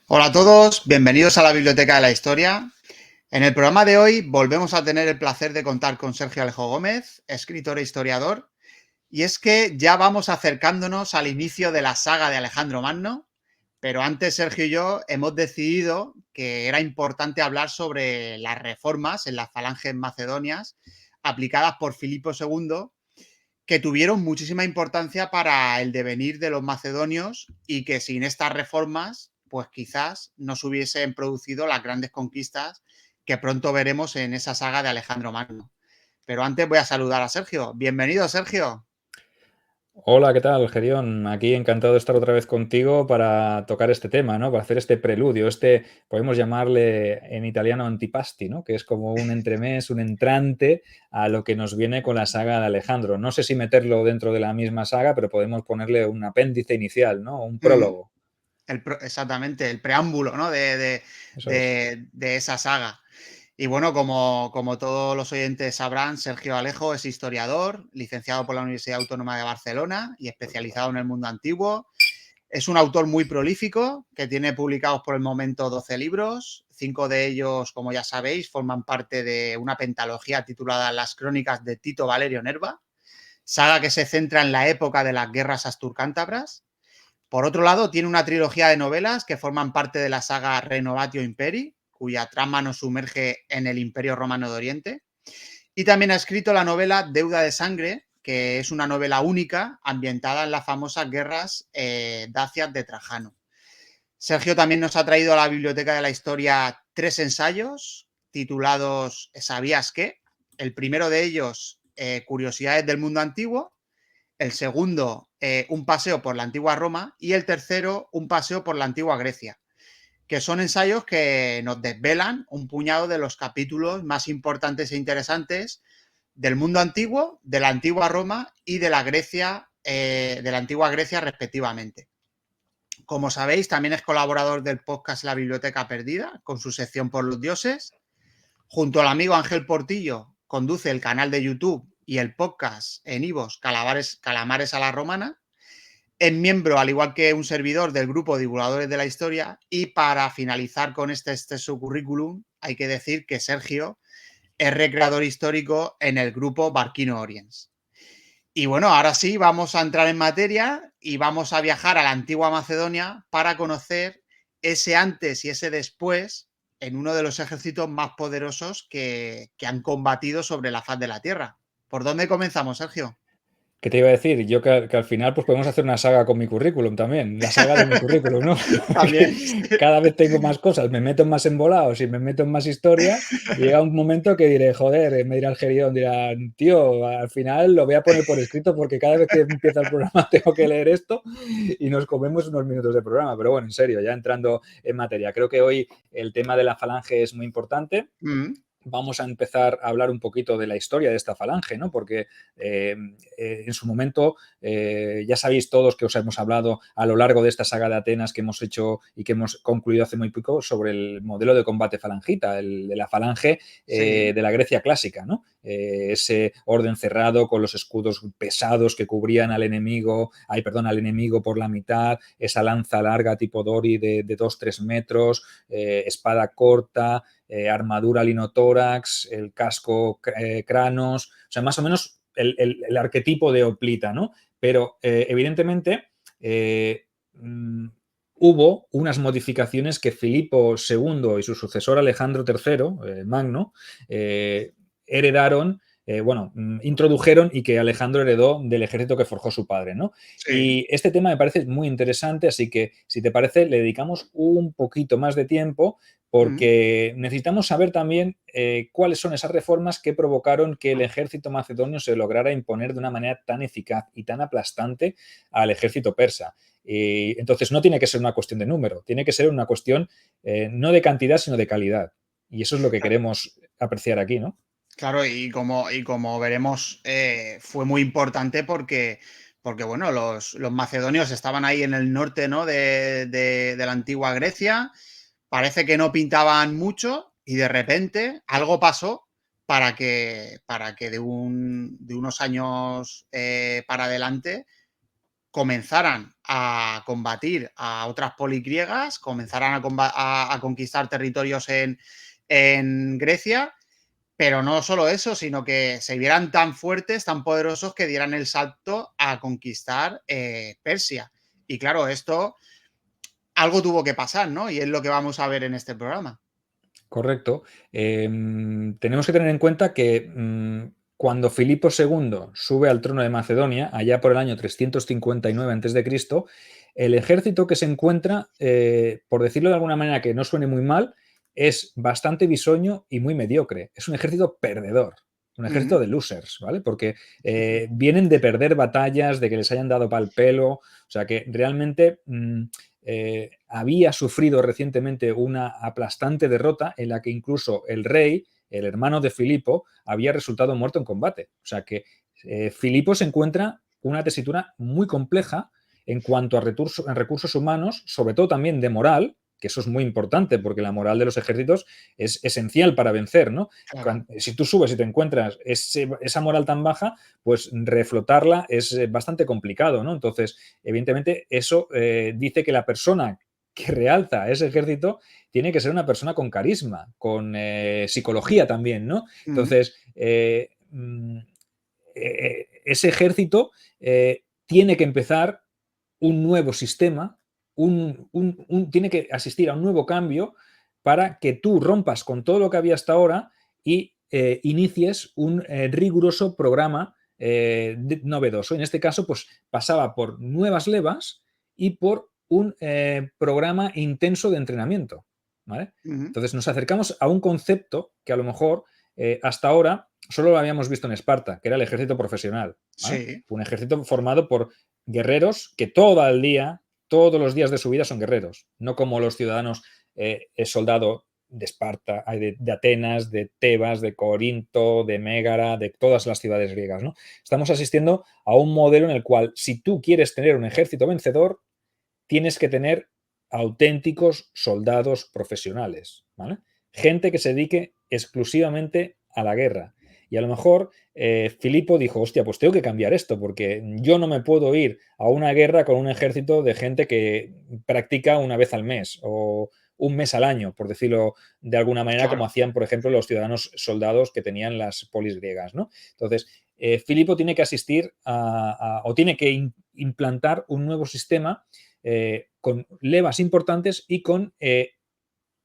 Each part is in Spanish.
Hola a todos, bienvenidos a la Biblioteca de la Historia. En el programa de hoy volvemos a tener el placer de contar con Sergio Alejo Gómez, escritor e historiador, y es que ya vamos acercándonos al inicio de la saga de Alejandro Magno, pero antes Sergio y yo hemos decidido que era importante hablar sobre las reformas en las falanges macedonias aplicadas por Filipo II, que tuvieron muchísima importancia para el devenir de los macedonios y que sin estas reformas, pues quizás no se hubiesen producido las grandes conquistas que pronto veremos en esa saga de Alejandro Magno. Pero antes voy a saludar a Sergio. Bienvenido, Sergio. Hola, ¿qué tal, Gerión? Aquí encantado de estar otra vez contigo para tocar este tema, ¿no? Para hacer este preludio, podemos llamarle en italiano antipasti, ¿no? Que es como un entremés, un entrante a lo que nos viene con la saga de Alejandro. No sé si meterlo dentro de la misma saga, pero podemos ponerle un apéndice inicial, ¿no? Un prólogo. Exactamente, el preámbulo, ¿no? Eso es. De esa saga. Y bueno, como todos los oyentes sabrán, Sergio Alejo es historiador, licenciado por la Universidad Autónoma de Barcelona y especializado en el mundo antiguo. Es un autor muy prolífico que tiene publicados por el momento 12 libros. 5 de ellos, como ya sabéis, forman parte de una pentalogía titulada Las crónicas de Tito Valerio Nerva, saga que se centra en la época de las guerras asturcántabras. Por otro lado, tiene una trilogía de novelas que forman parte de la saga Renovatio Imperi, cuya trama nos sumerge en el Imperio Romano de Oriente. Y también ha escrito la novela Deuda de Sangre, que es una novela única ambientada en las famosas guerras dacias de Trajano. Sergio también nos ha traído a la Biblioteca de la Historia 3 ensayos titulados ¿Sabías qué? El primero de ellos, Curiosidades del mundo antiguo. El segundo, Un paseo por la antigua Roma. Y el tercero, Un paseo por la antigua Grecia, que son ensayos que nos desvelan un puñado de los capítulos más importantes e interesantes del mundo antiguo, de la antigua Roma y de la Grecia, de la antigua Grecia respectivamente. Como sabéis, también es colaborador del podcast La Biblioteca Perdida, con su sección Por los Dioses. Junto al amigo Ángel Portillo, conduce el canal de YouTube y el podcast en Ivos Calamares a la Romana. Es miembro, al igual que un servidor, del grupo Divulgadores de la Historia. Y para finalizar con este su currículum, hay que decir que Sergio es recreador histórico en el grupo Barquino Oriens. Y bueno, ahora sí, vamos a entrar en materia y vamos a viajar a la antigua Macedonia para conocer ese antes y ese después en uno de los ejércitos más poderosos que han combatido sobre la faz de la Tierra. ¿Por dónde comenzamos, Sergio? ¿Qué te iba a decir? Yo que al final pues podemos hacer una saga con mi currículum también, la saga de mi currículum, ¿no? También. Porque cada vez tengo más cosas, me meto en más embolados y me meto en más historia y llega un momento que diré, joder, me dirá el Gerión, dirá, tío, al final lo voy a poner por escrito porque cada vez que empieza el programa tengo que leer esto y nos comemos unos minutos de programa. Pero bueno, en serio, ya entrando en materia, creo que hoy el tema de la falange es muy importante. Mm, Vamos a empezar a hablar un poquito de la historia de esta falange, ¿no? Porque en su momento ya sabéis todos que os hemos hablado a lo largo de esta saga de Atenas que hemos hecho y que hemos concluido hace muy poco sobre el modelo de combate falangita, el de la falange sí. de la Grecia clásica, ¿no? Ese orden cerrado con los escudos pesados que cubrían al enemigo por la mitad, esa lanza larga tipo Dori de 2-3 metros, espada corta, armadura linotórax, el casco cranos, o sea, más o menos el arquetipo de hoplita, ¿no? Pero evidentemente hubo unas modificaciones que Filipo II y su sucesor Alejandro III, Magno, heredaron, introdujeron y que Alejandro heredó del ejército que forjó su padre, ¿no? Sí. Y este tema me parece muy interesante, así que si te parece, le dedicamos un poquito más de tiempo Mm, porque necesitamos saber también cuáles son esas reformas que provocaron que el ejército macedonio se lograra imponer de una manera tan eficaz y tan aplastante al ejército persa. Y entonces no tiene que ser una cuestión de número, tiene que ser una cuestión no de cantidad, sino de calidad. Y eso es lo que queremos apreciar aquí, ¿no? claro, y como veremos, fue muy importante porque bueno, los macedonios estaban ahí en el norte, ¿no? De la antigua Grecia. Parece que no pintaban mucho y de repente algo pasó para que de unos años para adelante comenzaran a combatir a otras polis griegas, comenzaran a conquistar territorios en Grecia, pero no solo eso, sino que se vieran tan fuertes, tan poderosos, que dieran el salto a conquistar Persia. Y claro, esto algo tuvo que pasar, ¿no? Y es lo que vamos a ver en este programa. Correcto. Tenemos que tener en cuenta que cuando Filipo II sube al trono de Macedonia, allá por el año 359 a.C., el ejército que se encuentra, por decirlo de alguna manera que no suene muy mal, es bastante bisoño y muy mediocre. Es un ejército perdedor, un ejército de losers, ¿vale? Porque vienen de perder batallas, de que les hayan dado pal pelo, o sea que realmente había sufrido recientemente una aplastante derrota en la que incluso el rey, el hermano de Filipo, había resultado muerto en combate. O sea que Filipo se encuentra una tesitura muy compleja en cuanto a recursos humanos, sobre todo también de moral, que eso es muy importante porque la moral de los ejércitos es esencial para vencer, ¿no? Claro. Si tú subes y te encuentras esa moral tan baja, pues reflotarla es bastante complicado, ¿no? Entonces, evidentemente, eso dice que la persona que realza ese ejército tiene que ser una persona con carisma, con psicología también, ¿no? Entonces, ese ejército tiene que empezar un nuevo sistema, tiene que asistir a un nuevo cambio para que tú rompas con todo lo que había hasta ahora y inicies un riguroso programa novedoso. En este caso, pues pasaba por nuevas levas y por un programa intenso de entrenamiento. ¿Vale? Entonces nos acercamos a un concepto que a lo mejor hasta ahora solo lo habíamos visto en Esparta, que era el ejército profesional. ¿Vale? Sí. Un ejército formado por guerreros que todo el día, todos los días de su vida son guerreros, no como los ciudadanos soldado de Esparta, de Atenas, de Tebas, de Corinto, de Mégara, de todas las ciudades griegas, ¿no? Estamos asistiendo a un modelo en el cual, si tú quieres tener un ejército vencedor, tienes que tener auténticos soldados profesionales, ¿vale? Gente que se dedique exclusivamente a la guerra. Y a lo mejor Filipo dijo, hostia, pues tengo que cambiar esto, porque yo no me puedo ir a una guerra con un ejército de gente que practica una vez al mes o un mes al año, por decirlo de alguna manera, como Claro. hacían, por ejemplo, los ciudadanos soldados que tenían las polis griegas, ¿no? Entonces, Filipo tiene que asistir o tiene que implantar un nuevo sistema con levas importantes y con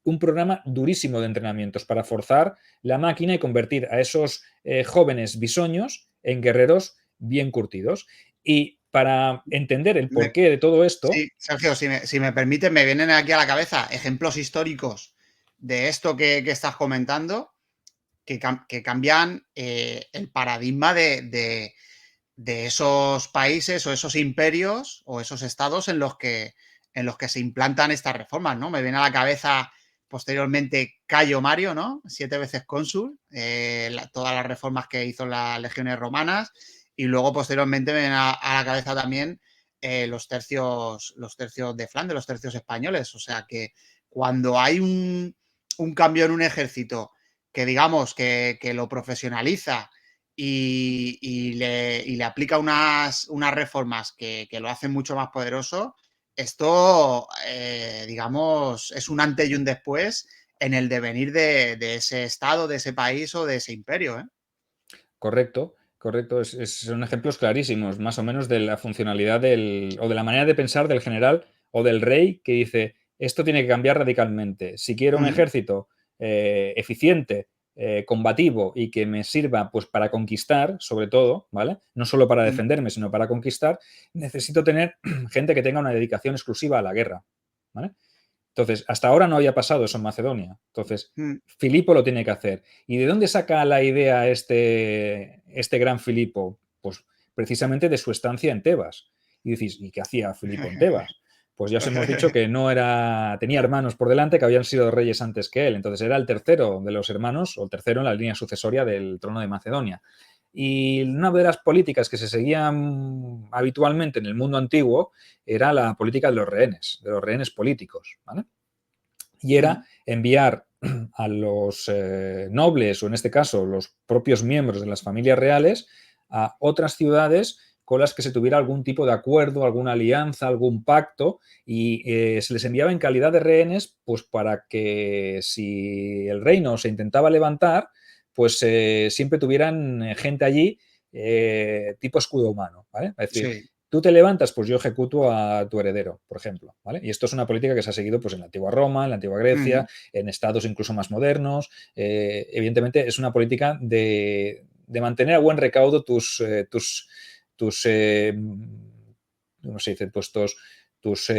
un programa durísimo de entrenamientos para forzar la máquina y convertir a esos jóvenes bisoños en guerreros bien curtidos. Y para entender el porqué de todo esto... Sí, Sergio, si me permite, me vienen aquí a la cabeza ejemplos históricos de esto que estás comentando que cambian el paradigma de esos países o esos imperios o esos estados en los que se implantan estas reformas, ¿no? Me viene a la cabeza posteriormente Cayo Mario, ¿no? 7 veces cónsul, todas las reformas que hizo las legiones romanas, y luego posteriormente me viene a la cabeza también los tercios de Flandes, los tercios españoles. O sea que cuando hay un cambio en un ejército que digamos que lo profesionaliza y le aplica unas reformas que lo hacen mucho más poderoso, esto, digamos, es un antes y un después en el devenir de ese estado, de ese país o de ese imperio. ¿Eh? Correcto, correcto. Son ejemplos clarísimos, más o menos, de la funcionalidad o de la manera de pensar del general o del rey que dice, esto tiene que cambiar radicalmente. Si quiero un ejército eficiente, combativo y que me sirva pues para conquistar, sobre todo, ¿vale? No solo para defenderme, sino para conquistar, necesito tener gente que tenga una dedicación exclusiva a la guerra, ¿vale? Entonces, hasta ahora no había pasado eso en Macedonia. Entonces, Filipo lo tiene que hacer. ¿Y de dónde saca la idea este gran Filipo? Pues precisamente de su estancia en Tebas. Y decís, ¿y qué hacía Filipo en Tebas? Pues ya os hemos dicho que no era, tenía hermanos por delante que habían sido reyes antes que él. Entonces era el tercero de los hermanos, o el tercero en la línea sucesoria del trono de Macedonia. Y una de las políticas que se seguían habitualmente en el mundo antiguo era la política de los rehenes políticos, ¿vale? Y era enviar a los nobles, o en este caso los propios miembros de las familias reales, a otras ciudades con las que se tuviera algún tipo de acuerdo, alguna alianza, algún pacto, y se les enviaba en calidad de rehenes, pues para que si el reino se intentaba levantar, pues siempre tuvieran gente allí tipo escudo humano, ¿vale? Es decir, Sí. tú te levantas, pues yo ejecuto a tu heredero, por ejemplo, ¿vale? Y esto es una política que se ha seguido pues, en la antigua Roma, en la antigua Grecia, en estados incluso más modernos. Evidentemente es una política de mantener a buen recaudo ¿cómo se dice? Pues tus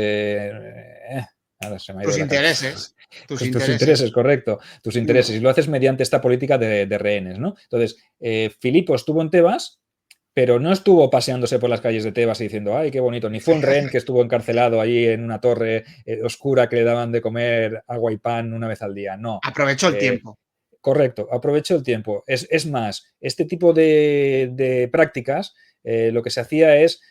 ahora se me ha ido Tus de la cabeza. intereses. Tus Tus intereses, intereses. correcto, tus intereses. Y lo haces mediante esta política de rehenes, ¿no? Entonces, Filipo estuvo en Tebas, pero no estuvo paseándose por las calles de Tebas y diciendo, ay, qué bonito, ni fue un rehén que estuvo encarcelado allí en una torre oscura que le daban de comer agua y pan una vez al día. No. Aprovechó el tiempo. Correcto, aprovecho el tiempo. Es más, este tipo de prácticas lo que se hacía es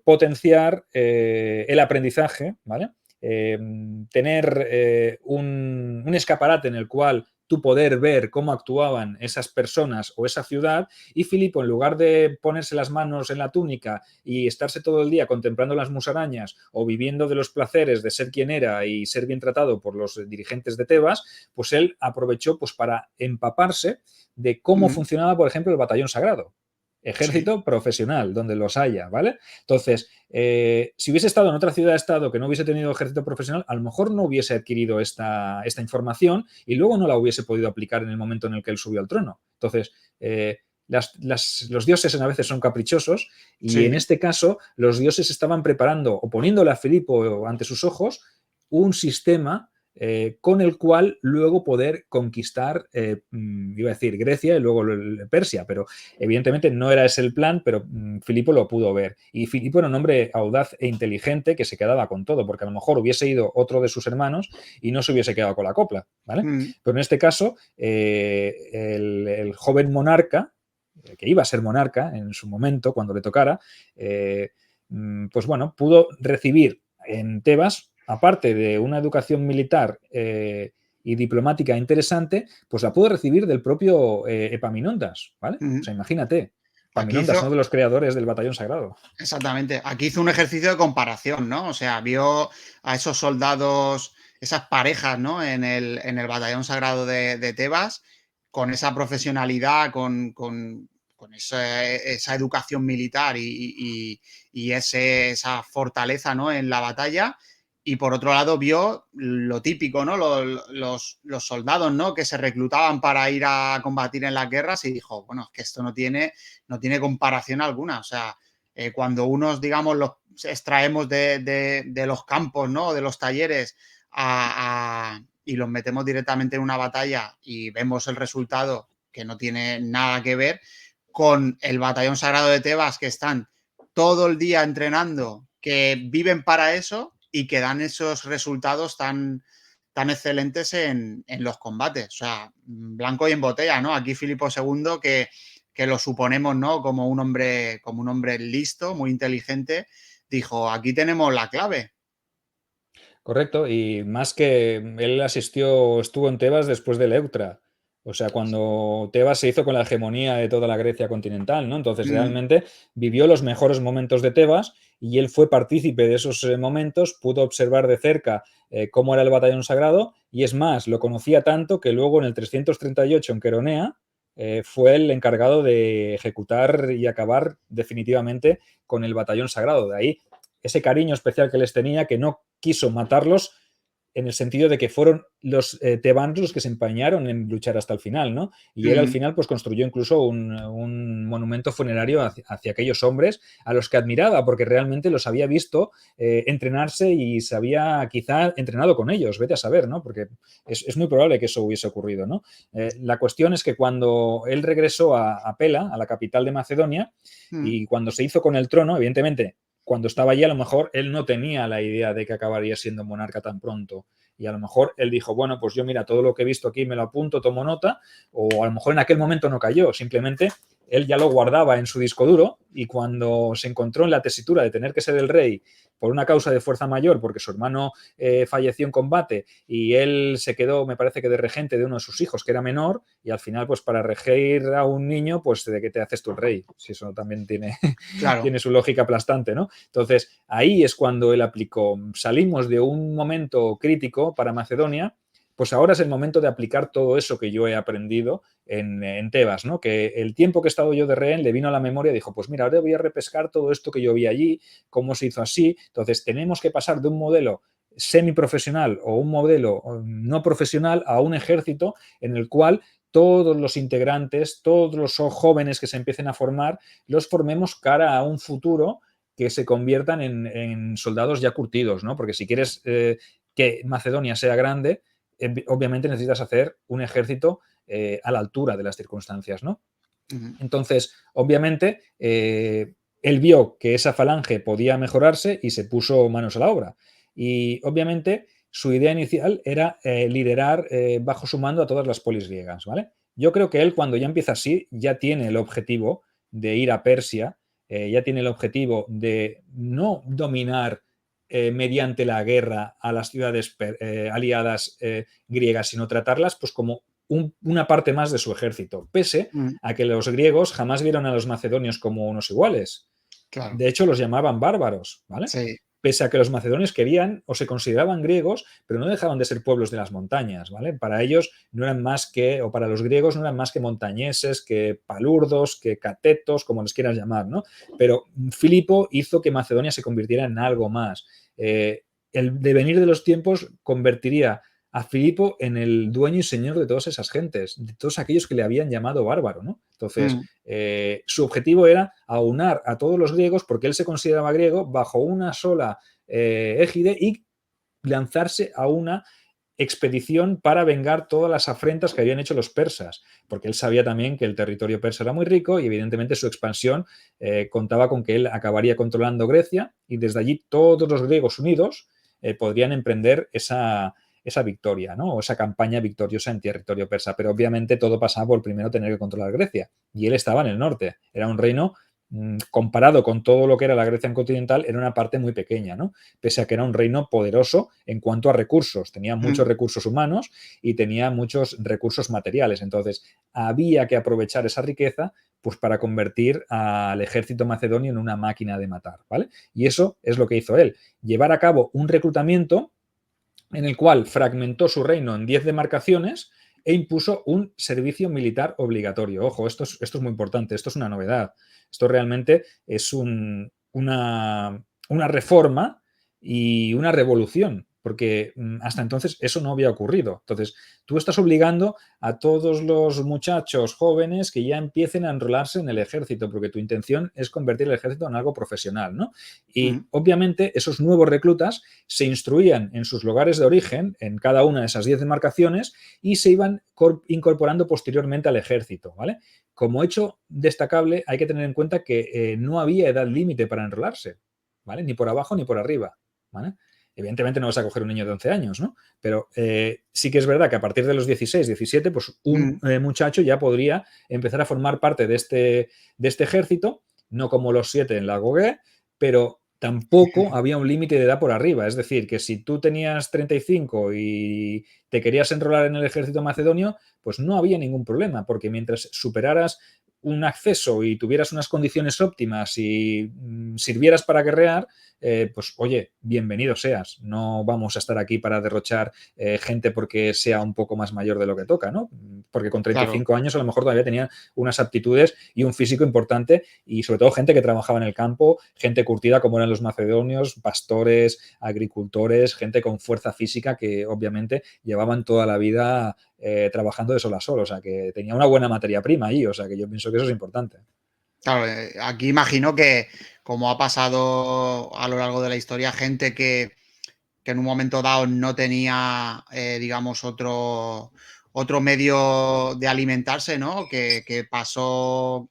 potenciar el aprendizaje, ¿vale? Tener un escaparate en el cual tú poder ver cómo actuaban esas personas o esa ciudad, y Filipo, en lugar de ponerse las manos en la túnica y estarse todo el día contemplando las musarañas o viviendo de los placeres de ser quien era y ser bien tratado por los dirigentes de Tebas, pues él aprovechó pues, para empaparse de cómo funcionaba, por ejemplo, el batallón sagrado. Ejército profesional, donde los haya, ¿vale? Entonces, si hubiese estado en otra ciudad-estado que no hubiese tenido ejército profesional, a lo mejor no hubiese adquirido esta información y luego no la hubiese podido aplicar en el momento en el que él subió al trono. Entonces, los dioses a veces son caprichosos y en Sí. este caso los dioses estaban preparando o poniéndole a Filipo ante sus ojos un sistema con el cual luego poder conquistar, iba a decir Grecia y luego Persia, pero evidentemente no era ese el plan, pero Filipo lo pudo ver. Y Filipo era un hombre audaz e inteligente que se quedaba con todo, porque a lo mejor hubiese ido otro de sus hermanos y no se hubiese quedado con la copla, ¿vale? Pero en este caso, el joven monarca, que iba a ser monarca en su momento, cuando le tocara, pues bueno, pudo recibir en Tebas, aparte de una educación militar y diplomática interesante, pues la pudo recibir del propio Epaminondas, ¿vale? O sea, imagínate, Aquí Epaminondas, uno hizo, de los creadores del batallón sagrado. exactamente, aquí hizo un ejercicio de comparación, ¿no? O sea, vio a esos soldados, esas parejas, ¿no? En el batallón sagrado de Tebas, con esa profesionalidad, con esa educación militar y esa fortaleza, ¿no? En la batalla. Y por otro lado vio lo típico, ¿no? Los soldados, ¿no? Que se reclutaban para ir a combatir en las guerras y dijo, bueno, es que esto no tiene comparación alguna. O sea, cuando unos, digamos, los extraemos de los campos, ¿no? De los talleres y los metemos directamente en una batalla y vemos el resultado que no tiene nada que ver con el batallón sagrado de Tebas, que están todo el día entrenando, que viven para eso y que dan esos resultados tan excelentes en los combates. O sea, blanco y en botella, ¿no? Aquí Filipo II, que lo suponemos, ¿no? Como un hombre listo, muy inteligente, dijo, aquí tenemos la clave. Correcto, y más que él estuvo en Tebas después de Leuctra. O sea, cuando Tebas se hizo con la hegemonía de toda la Grecia continental, ¿no? Entonces, realmente vivió los mejores momentos de Tebas y él fue partícipe de esos momentos, pudo observar de cerca cómo era el batallón sagrado y es más, lo conocía tanto que luego en el 338 en Queronea fue el encargado de ejecutar y acabar definitivamente con el batallón sagrado. De ahí ese cariño especial que les tenía, que no quiso matarlos en el sentido de que fueron los tebanos los que se empeñaron en luchar hasta el final, ¿no? Y él al final pues construyó incluso un monumento funerario hacia aquellos hombres a los que admiraba, porque realmente los había visto entrenarse y se había quizá entrenado con ellos, vete a saber, ¿no? Porque es muy probable que eso hubiese ocurrido, ¿no? La cuestión es que cuando él regresó a Pela, a la capital de Macedonia, y cuando se hizo con el trono, evidentemente, cuando estaba allí a lo mejor él no tenía la idea de que acabaría siendo monarca tan pronto. Y a lo mejor él dijo, bueno, pues yo mira, todo lo que he visto aquí me lo apunto, tomo nota, o a lo mejor en aquel momento no cayó, simplemente él ya lo guardaba en su disco duro y cuando se encontró en la tesitura de tener que ser el rey por una causa de fuerza mayor, porque su hermano falleció en combate y él se quedó, me parece que de regente de uno de sus hijos, que era menor, y al final, pues para regir a un niño, pues de que te haces tú el rey. Si eso también tiene, Claro. tiene su lógica aplastante, ¿no? Entonces, ahí es cuando él aplicó. Salimos de un momento crítico para Macedonia, pues ahora es el momento de aplicar todo eso que yo he aprendido en Tebas, ¿no? Que el tiempo que he estado yo de rehén le vino a la memoria y dijo, pues mira, ahora voy a repescar todo esto que yo vi allí, cómo se hizo así. Entonces, tenemos que pasar de un modelo semiprofesional o un modelo no profesional a un ejército en el cual todos los integrantes, todos los jóvenes que se empiecen a formar, los formemos cara a un futuro que se conviertan en soldados ya curtidos, ¿no? Porque si quieres que Macedonia sea grande, obviamente necesitas hacer un ejército a la altura de las circunstancias, ¿no? Ujú. Entonces, obviamente, él vio que esa falange podía mejorarse y se puso manos a la obra. Y obviamente su idea inicial era liderar bajo su mando a todas las polis griegas, ¿vale? Yo creo que él cuando ya empieza así ya tiene el objetivo de ir a Persia, ya tiene el objetivo de no dominar mediante la guerra a las ciudades aliadas griegas, sino tratarlas pues como una parte más de su ejército, pese Mm, a que los griegos jamás vieron a los macedonios como unos iguales. claro. De hecho, los llamaban bárbaros, ¿vale? Sí. Pese a que los macedonios querían o se consideraban griegos, pero no dejaban de ser pueblos de las montañas, ¿vale? Para ellos no eran más que, o para los griegos no eran más que montañeses, que palurdos, que catetos, como les quieras llamar, ¿no? Pero Filipo hizo que Macedonia se convirtiera en algo más. El devenir de los tiempos convertiría a Filipo en el dueño y señor de todas esas gentes, de todos aquellos que le habían llamado bárbaro, ¿no? Entonces, Mm, su objetivo era aunar a todos los griegos, porque él se consideraba griego, bajo una sola égide y lanzarse a una expedición para vengar todas las afrentas que habían hecho los persas, porque él sabía también que el territorio persa era muy rico y evidentemente su expansión contaba con que él acabaría controlando Grecia y desde allí todos los griegos unidos podrían emprender esa victoria, ¿no? O esa campaña victoriosa en territorio persa. Pero obviamente todo pasaba por primero tener que controlar Grecia. Y él estaba en el norte. Era un reino comparado con todo lo que era la Grecia continental, era una parte muy pequeña, ¿no? Pese a que era un reino poderoso en cuanto a recursos. Tenía muchos mm. recursos humanos y tenía muchos recursos materiales. Entonces, había que aprovechar esa riqueza pues para convertir al ejército macedonio en una máquina de matar, ¿vale? Y eso es lo que hizo él. Llevar a cabo un reclutamiento en el cual fragmentó su reino en 10 demarcaciones e impuso un servicio militar obligatorio. Ojo, esto es muy importante, esto es una novedad. Esto realmente es una reforma y una revolución, porque hasta entonces eso no había ocurrido. Entonces, tú estás obligando a todos los muchachos jóvenes que ya empiecen a enrolarse en el ejército, porque tu intención es convertir el ejército en algo profesional, ¿no? Y Mm, obviamente esos nuevos reclutas se instruían en sus lugares de origen, en cada una de esas 10 demarcaciones, y se iban incorporando posteriormente al ejército, ¿vale? Como hecho destacable, hay que tener en cuenta que no había edad límite para enrolarse, ¿vale? Ni por abajo ni por arriba, ¿vale? Evidentemente no vas a coger un niño de 11 años, ¿no? Pero sí que es verdad que a partir de los 16, 17, pues un mm, muchacho ya podría empezar a formar parte de este ejército, no como los 7 en la Gogué, pero tampoco había un límite de edad por arriba. Es decir, que si tú tenías 35 y te querías enrolar en el ejército macedonio, pues no había ningún problema, porque mientras superaras un acceso y tuvieras unas condiciones óptimas y sirvieras para guerrear, pues oye, bienvenido seas. No vamos a estar aquí para derrochar gente porque sea un poco más mayor de lo que toca, ¿no? Porque con claro. 35 años a lo mejor todavía tenía unas aptitudes y un físico importante y sobre todo gente que trabajaba en el campo, gente curtida como eran los macedonios, pastores, agricultores, gente con fuerza física que obviamente llevaban toda la vida trabajando de sol a sol, o sea que tenía una buena materia prima ahí, o sea que yo pienso que eso es importante. Claro, aquí imagino que, como ha pasado a lo largo de la historia, gente que en un momento dado no tenía, digamos, otro medio de alimentarse, ¿no? Que pasó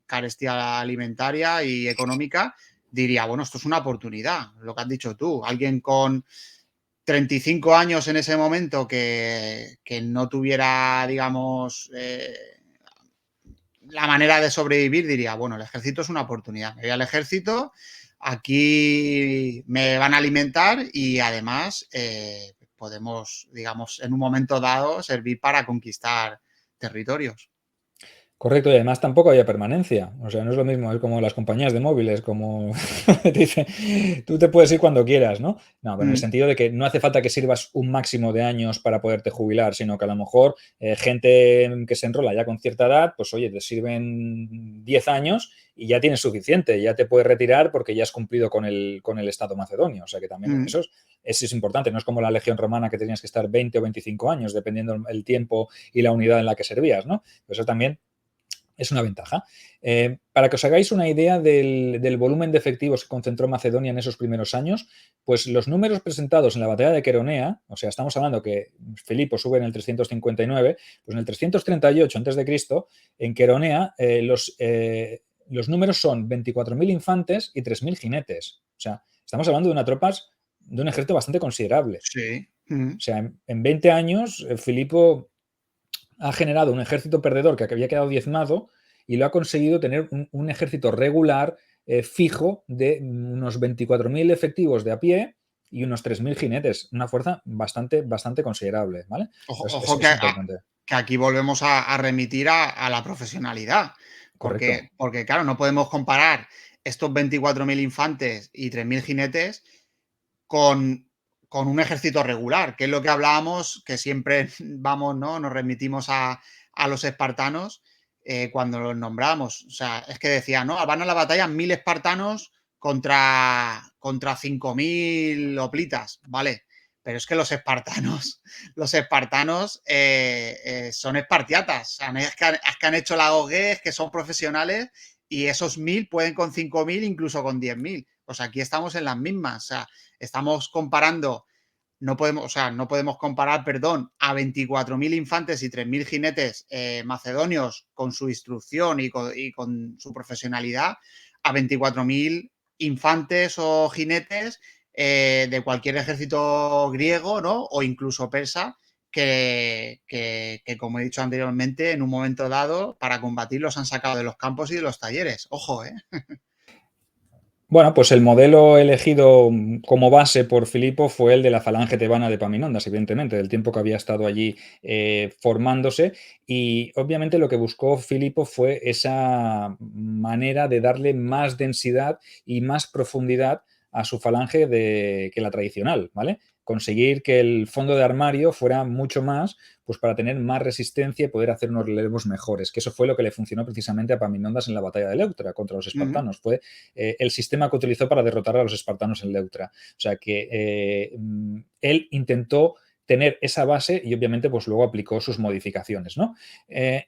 carestía alimentaria y económica, diría, bueno, esto es una oportunidad, lo que has dicho tú. Alguien con 35 años en ese momento que no tuviera, digamos, la manera de sobrevivir, diría, bueno, el ejército es una oportunidad. Me voy al ejército, aquí me van a alimentar y además podemos, digamos, en un momento dado servir para conquistar territorios. Correcto, y además tampoco había permanencia. O sea, no es lo mismo, es como las compañías de móviles, como te dicen, tú te puedes ir cuando quieras, ¿no? No, pero en el sentido de que no hace falta que sirvas un máximo de años para poderte jubilar, sino que a lo mejor gente que se enrola ya con cierta edad, pues oye, te sirven 10 años y ya tienes suficiente, ya te puedes retirar porque ya has cumplido con el Estado macedonio. O sea que también eso es importante, no es como la Legión Romana que tenías que estar 20 o 25 años, dependiendo el tiempo y la unidad en la que servías, ¿no? Eso también es una ventaja. Para que os hagáis una idea del volumen de efectivos que concentró Macedonia en esos primeros años, pues los números presentados en la batalla de Queronea, o sea, estamos hablando que Filipo sube en el 359, pues en el 338 a.C., en Queronea los números son 24.000 infantes y 3.000 jinetes. O sea, estamos hablando de una tropas, de un ejército bastante considerable. Sí. O sea, en 20 años, Filipo ha generado un ejército perdedor que había quedado diezmado y lo ha conseguido tener un ejército regular fijo de unos 24.000 efectivos de a pie y unos 3.000 jinetes. Una fuerza bastante, bastante considerable, ¿vale? Ojo Es importante. que aquí volvemos a remitir a la profesionalidad, Correcto. porque, claro, no podemos comparar estos 24.000 infantes y 3.000 jinetes con, con un ejército regular, que es lo que hablábamos, que siempre vamos, ¿no? Nos remitimos a los espartanos cuando los nombramos. O sea, es que decía, ¿no? Van a la batalla 1.000 espartanos contra 5.000 hoplitas, ¿vale? Pero es que los espartanos son espartiatas. O sea, es que han hecho la OG, es que son profesionales y esos 1.000 pueden con 5.000, incluso con 10.000. Pues aquí estamos en las mismas. O sea, estamos comparando, no podemos comparar, perdón, a 24.000 infantes y 3.000 jinetes macedonios con su instrucción y con su profesionalidad a 24.000 infantes o jinetes de cualquier ejército griego, ¿no? O incluso persa, que, como he dicho anteriormente, en un momento dado, para combatir los han sacado de los campos y de los talleres. Ojo, ¿eh? Bueno, pues el modelo elegido como base por Filipo fue el de la falange tebana de Epaminondas, evidentemente, del tiempo que había estado allí formándose. Y obviamente lo que buscó Filipo fue esa manera de darle más densidad y más profundidad a su falange que la tradicional, ¿vale? Conseguir que el fondo de armario fuera mucho más, pues para tener más resistencia y poder hacer unos relevos mejores, que eso fue lo que le funcionó precisamente a Epaminondas en la batalla de Leuctra contra los espartanos. Fue el sistema que utilizó para derrotar a los espartanos en Leuctra. O sea que él intentó tener esa base y obviamente pues luego aplicó sus modificaciones, ¿no?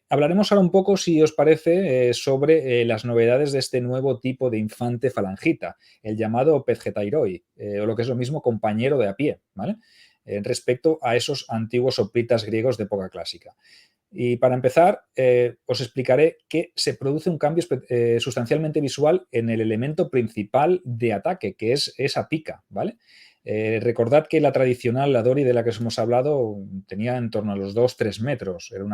Hablaremos ahora un poco, si os parece, sobre las novedades de este nuevo tipo de infante falangita, el llamado pezgetairoi, o lo que es lo mismo, compañero de a pie, ¿vale? Respecto a esos antiguos hoplitas griegos de época clásica. Y para empezar, os explicaré que se produce un cambio sustancialmente visual en el elemento principal de ataque, que es esa pica, ¿vale? Recordad que la tradicional, la Dori de la que os hemos hablado, tenía en torno a los 2-3 metros. Era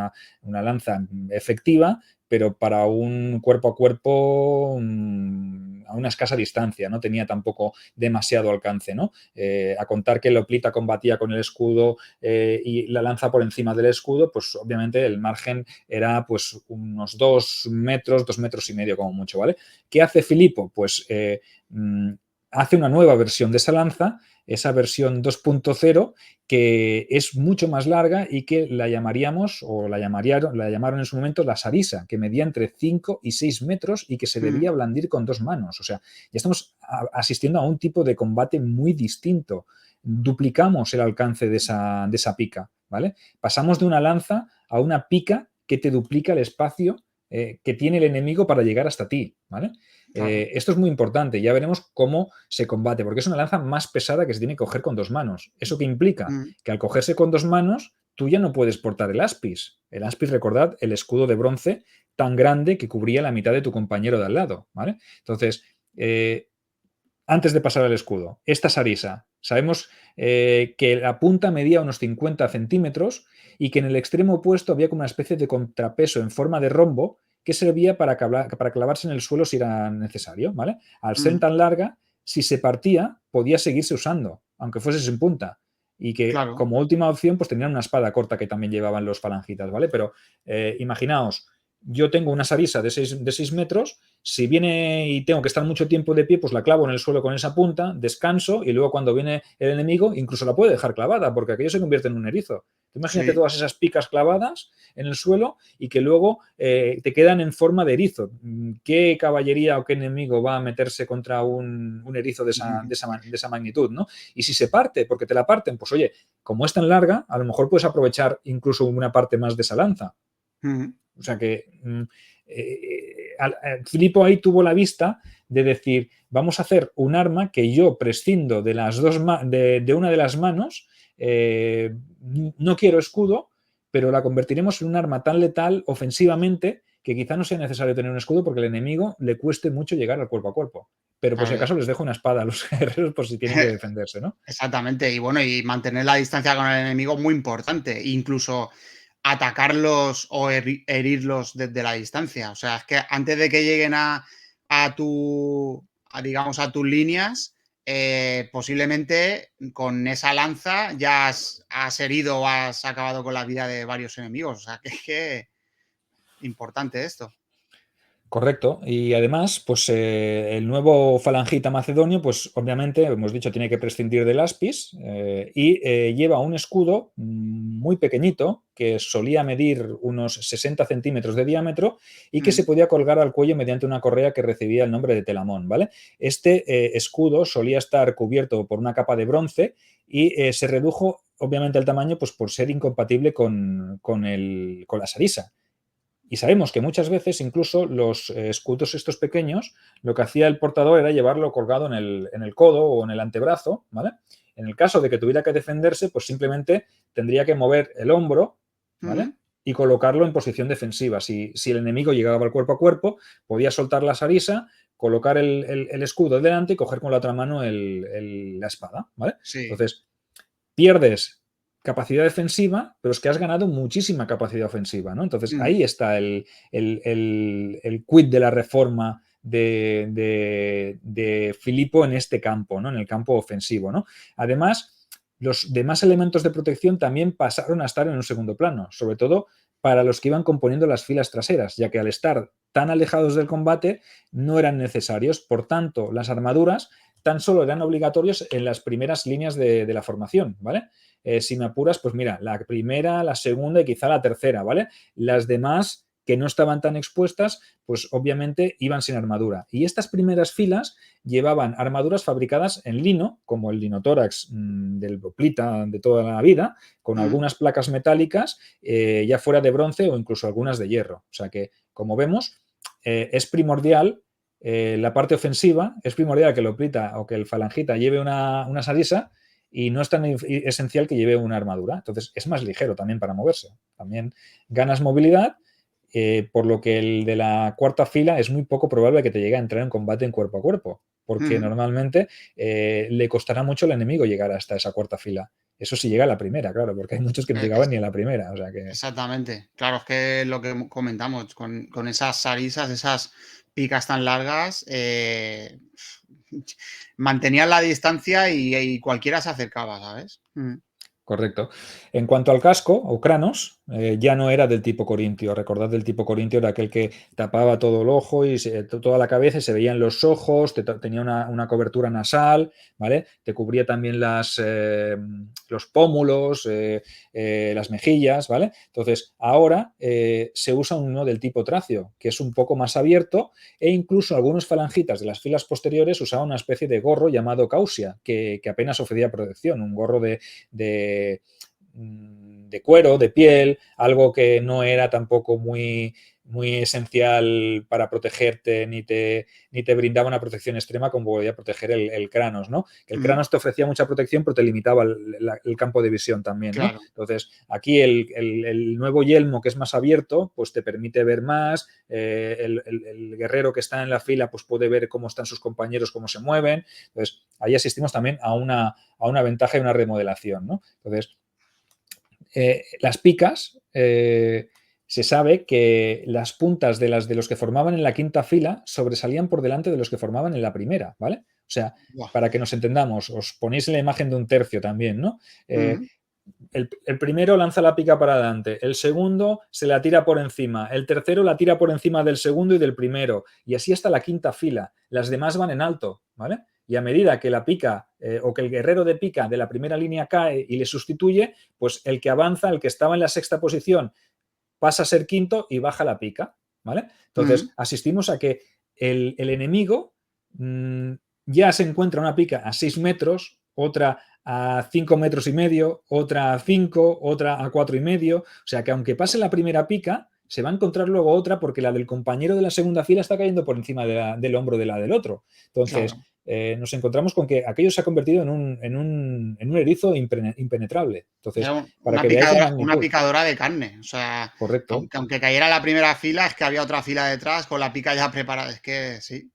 una lanza efectiva, pero para un cuerpo a cuerpo a una escasa distancia, no tenía tampoco demasiado alcance, ¿no? A contar que el hoplita combatía con el escudo y la lanza por encima del escudo, pues obviamente el margen era pues unos 2 metros, 2 metros y medio como mucho, ¿vale? ¿Qué hace Filipo? Pues hace una nueva versión de esa lanza, esa versión 2.0, que es mucho más larga y que la llamaríamos, o la llamaron en su momento la sarisa, que medía entre 5 y 6 metros y que se debía blandir con 2 manos. O sea, ya estamos asistiendo a un tipo de combate muy distinto. Duplicamos el alcance de esa pica, ¿vale? Pasamos de una lanza a una pica que te duplica el espacio que tiene el enemigo para llegar hasta ti, ¿vale? Claro. Esto es muy importante, ya veremos cómo se combate, porque es una lanza más pesada que se tiene que coger con 2 manos. ¿Eso qué implica? Que al cogerse con 2 manos, tú ya no puedes portar el aspis. El aspis, recordad, el escudo de bronce tan grande que cubría la mitad de tu compañero de al lado, ¿vale? Entonces, antes de pasar al escudo, esta sarisa, sabemos que la punta medía unos 50 centímetros y que en el extremo opuesto había como una especie de contrapeso en forma de rombo que servía para clavarse en el suelo si era necesario, ¿vale? Al ser Mm, tan larga, si se partía, podía seguirse usando, aunque fuese sin punta. Y que claro, como última opción, pues tenían una espada corta que también llevaban los falangitas, ¿vale? Pero imaginaos, yo tengo una sarisa de 6 metros, si viene y tengo que estar mucho tiempo de pie, pues la clavo en el suelo con esa punta, descanso y luego cuando viene el enemigo incluso la puede dejar clavada porque aquello se convierte en un erizo. Imagínate sí. todas esas picas clavadas en el suelo y que luego te quedan en forma de erizo. ¿Qué caballería o qué enemigo va a meterse contra un erizo de esa magnitud, ¿no? Y si se parte, porque te la parten, pues oye, como es tan larga, a lo mejor puedes aprovechar incluso una parte más de esa lanza. Mm, O sea que Filipo ahí tuvo la vista de decir, vamos a hacer un arma que yo prescindo de, de una de las manos, no quiero escudo, pero la convertiremos en un arma tan letal ofensivamente que quizá no sea necesario tener un escudo porque al enemigo le cueste mucho llegar al cuerpo a cuerpo. Pero por si claro. acaso les dejo una espada a los guerreros por si tienen que defenderse, ¿no? Exactamente. Y bueno, y mantener la distancia con el enemigo muy importante. Incluso atacarlos o herirlos desde la distancia. O sea, es que antes de que lleguen digamos, a tus líneas, posiblemente con esa lanza ya has herido o has acabado con la vida de varios enemigos. O sea, que es que importante esto. Correcto. Y además, pues el nuevo falangita macedonio, pues obviamente, hemos dicho, tiene que prescindir del aspis y lleva un escudo muy pequeñito que solía medir unos 60 centímetros de diámetro y que se Mm, podía colgar al cuello mediante una correa que recibía el nombre de telamón, ¿vale? Este escudo solía estar cubierto por una capa de bronce y se redujo, obviamente, el tamaño pues, por ser incompatible con la sarisa. Y sabemos que muchas veces incluso los escudos estos pequeños, lo que hacía el portador era llevarlo colgado en el codo o en el antebrazo, ¿vale? En el caso de que tuviera que defenderse, pues simplemente tendría que mover el hombro, ¿vale? mm, Y colocarlo en posición defensiva. Si el enemigo llegaba al cuerpo a cuerpo, podía soltar la sarisa, colocar el escudo delante y coger con la otra mano la espada, ¿vale? sí. Entonces, pierdes capacidad defensiva, pero es que has ganado muchísima capacidad ofensiva, ¿no? Entonces Mm, ahí está el quid de la reforma de Filipo en este campo, ¿no? En el campo ofensivo, ¿no? Además, los demás elementos de protección también pasaron a estar en un segundo plano, sobre todo para los que iban componiendo las filas traseras, ya que al estar tan alejados del combate no eran necesarios. Por tanto, las armaduras tan solo eran obligatorios en las primeras líneas de la formación, ¿vale? Si me apuras, pues mira, la primera, la segunda y quizá la tercera, ¿vale? Las demás que no estaban tan expuestas, pues obviamente iban sin armadura. Y estas primeras filas llevaban armaduras fabricadas en lino, como el linotórax del Boplita de toda la vida, con mm, algunas placas metálicas, ya fuera de bronce o incluso algunas de hierro. O sea que, como vemos, es primordial la parte ofensiva, es primordial que el Oplita o que el Falangita lleve una sarisa y no es tan esencial que lleve una armadura. Entonces es más ligero también para moverse. También ganas movilidad, por lo que el de la cuarta fila es muy poco probable que te llegue a entrar en combate en cuerpo a cuerpo, porque mm. normalmente le costará mucho al enemigo llegar hasta esa cuarta fila. Eso sí llega a la primera, claro, porque hay muchos que no llegaban ni a la primera. O sea que Exactamente. Claro, es que lo que comentamos, con esas sarisas, esas picas tan largas, mantenían la distancia y cualquiera se acercaba, ¿sabes? Mm, correcto. En cuanto al casco o cranos, ya no era del tipo corintio. Recordad, del tipo corintio era aquel que tapaba todo el ojo y toda la cabeza y se veían los ojos, tenía una cobertura nasal, ¿vale? Te cubría también los pómulos, las mejillas, ¿vale? Entonces, ahora se usa uno del tipo tracio, que es un poco más abierto e incluso algunos falangitas de las filas posteriores usaban una especie de gorro llamado causia, que apenas ofrecía protección, un gorro de cuero, de piel, algo que no era tampoco muy esencial para protegerte ni te brindaba una protección extrema como podía proteger el Kranos, ¿no? Que el mm, Kranos te ofrecía mucha protección pero te limitaba el campo de visión también, ¿no? claro. Entonces aquí el nuevo yelmo que es más abierto pues te permite ver más, el guerrero que está en la fila pues puede ver cómo están sus compañeros, cómo se mueven, entonces ahí asistimos también a una ventaja y una remodelación, ¿no? Entonces las picas se sabe que las puntas de los que formaban en la quinta fila sobresalían por delante de los que formaban en la primera, ¿vale? O sea, Buah. para que nos entendamos, os ponéis en la imagen de un tercio también, ¿no? Mm, El primero lanza la pica para adelante, el segundo se la tira por encima, el tercero la tira por encima del segundo y del primero, y así hasta la quinta fila. Las demás van en alto, ¿vale? Y a medida que la pica o que el guerrero de pica de la primera línea cae y le sustituye, pues el que avanza, el que estaba en la sexta posición, pasa a ser quinto y baja la pica, ¿vale? mm. Entonces, asistimos a que el enemigo ya se encuentra una pica a 6 metros, otra a 5 metros y medio, otra a 5, otra a 4 y medio. O sea que aunque pase la primera pica, se va a encontrar luego otra porque la del compañero de la segunda fila está cayendo por encima del hombro de la del otro. Entonces, Claro. nos encontramos con que aquello se ha convertido en un erizo impenetrable. Era Entonces, para que veáis la una magnitud. picadora de carne. O sea, Correcto. aunque cayera la primera fila, es que había otra fila detrás con la pica ya preparada. Es que sí.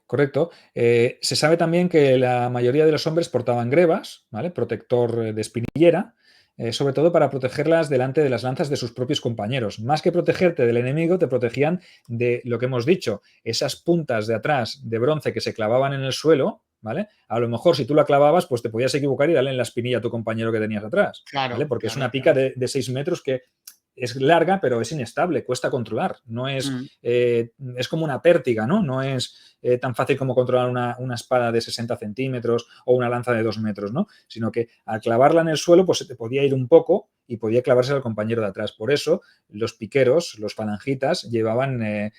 Correcto. Se sabe también que la mayoría de los hombres portaban grebas, ¿vale? Protector de espinillera, sobre todo para protegerlas delante de las lanzas de sus propios compañeros. Más que protegerte del enemigo, te protegían de lo que hemos dicho, esas puntas de atrás de bronce que se clavaban en el suelo, ¿vale? A lo mejor si tú la clavabas, pues te podías equivocar y darle en la espinilla a tu compañero que tenías atrás, ¿vale? Claro, Porque es claro, una pica claro. de 6 metros que es larga, pero es inestable, cuesta controlar. No Mm, es como una pértiga, ¿no? No es tan fácil como controlar una espada de 60 centímetros o una lanza de 2 metros, ¿no? Sino que al clavarla en el suelo, pues se te podía ir un poco y podía clavarse al compañero de atrás. Por eso, los piqueros, los falangitas, llevaban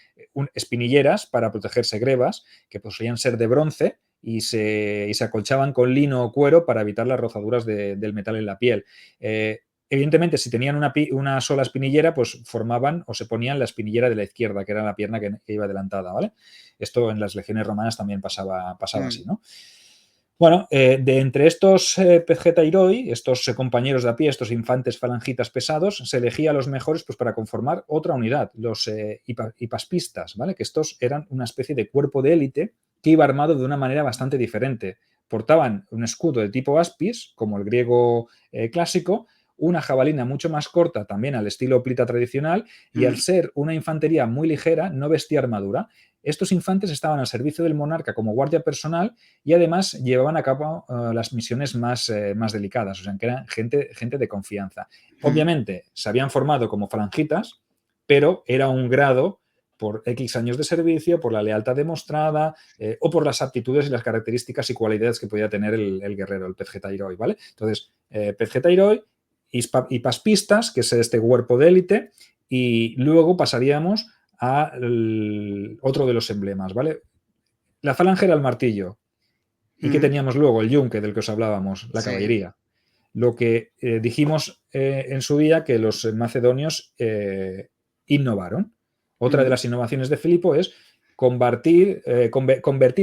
espinilleras para protegerse, grebas, que podían ser de bronce y se acolchaban con lino o cuero para evitar las rozaduras del metal en la piel. Evidentemente, si tenían una sola espinillera, pues formaban o se ponían la espinillera de la izquierda, que era la pierna que iba adelantada, ¿vale? Esto en las legiones romanas también pasaba así, mm, ¿no? Bueno, de entre estos pezgetairoi, estos compañeros de a pie, estos infantes falangitas pesados, se elegía a los mejores pues, para conformar otra unidad, los hipaspistas, ¿vale? Que estos eran una especie de cuerpo de élite que iba armado de una manera bastante diferente. Portaban un escudo de tipo aspis, como el griego clásico, una jabalina mucho más corta, también al estilo plita tradicional, y al mm. ser una infantería muy ligera, no vestía armadura. Estos infantes estaban al servicio del monarca como guardia personal y además llevaban a cabo las misiones más delicadas, o sea, que eran gente de confianza. Mm. Obviamente, se habían formado como falangitas, pero era un grado por X años de servicio, por la lealtad demostrada o por las aptitudes y las características y cualidades que podía tener el guerrero, el pezgetairoi, ¿vale? Entonces, pezgetairoi y paspistas, que es este cuerpo de élite, y luego pasaríamos a otro de los emblemas, ¿vale? La falange era el martillo. ¿Y qué Mm. teníamos luego? El yunque del que os hablábamos, la Sí. caballería. Lo que dijimos en su día que los macedonios innovaron. Otra de Mm. las innovaciones de Filipo es convertir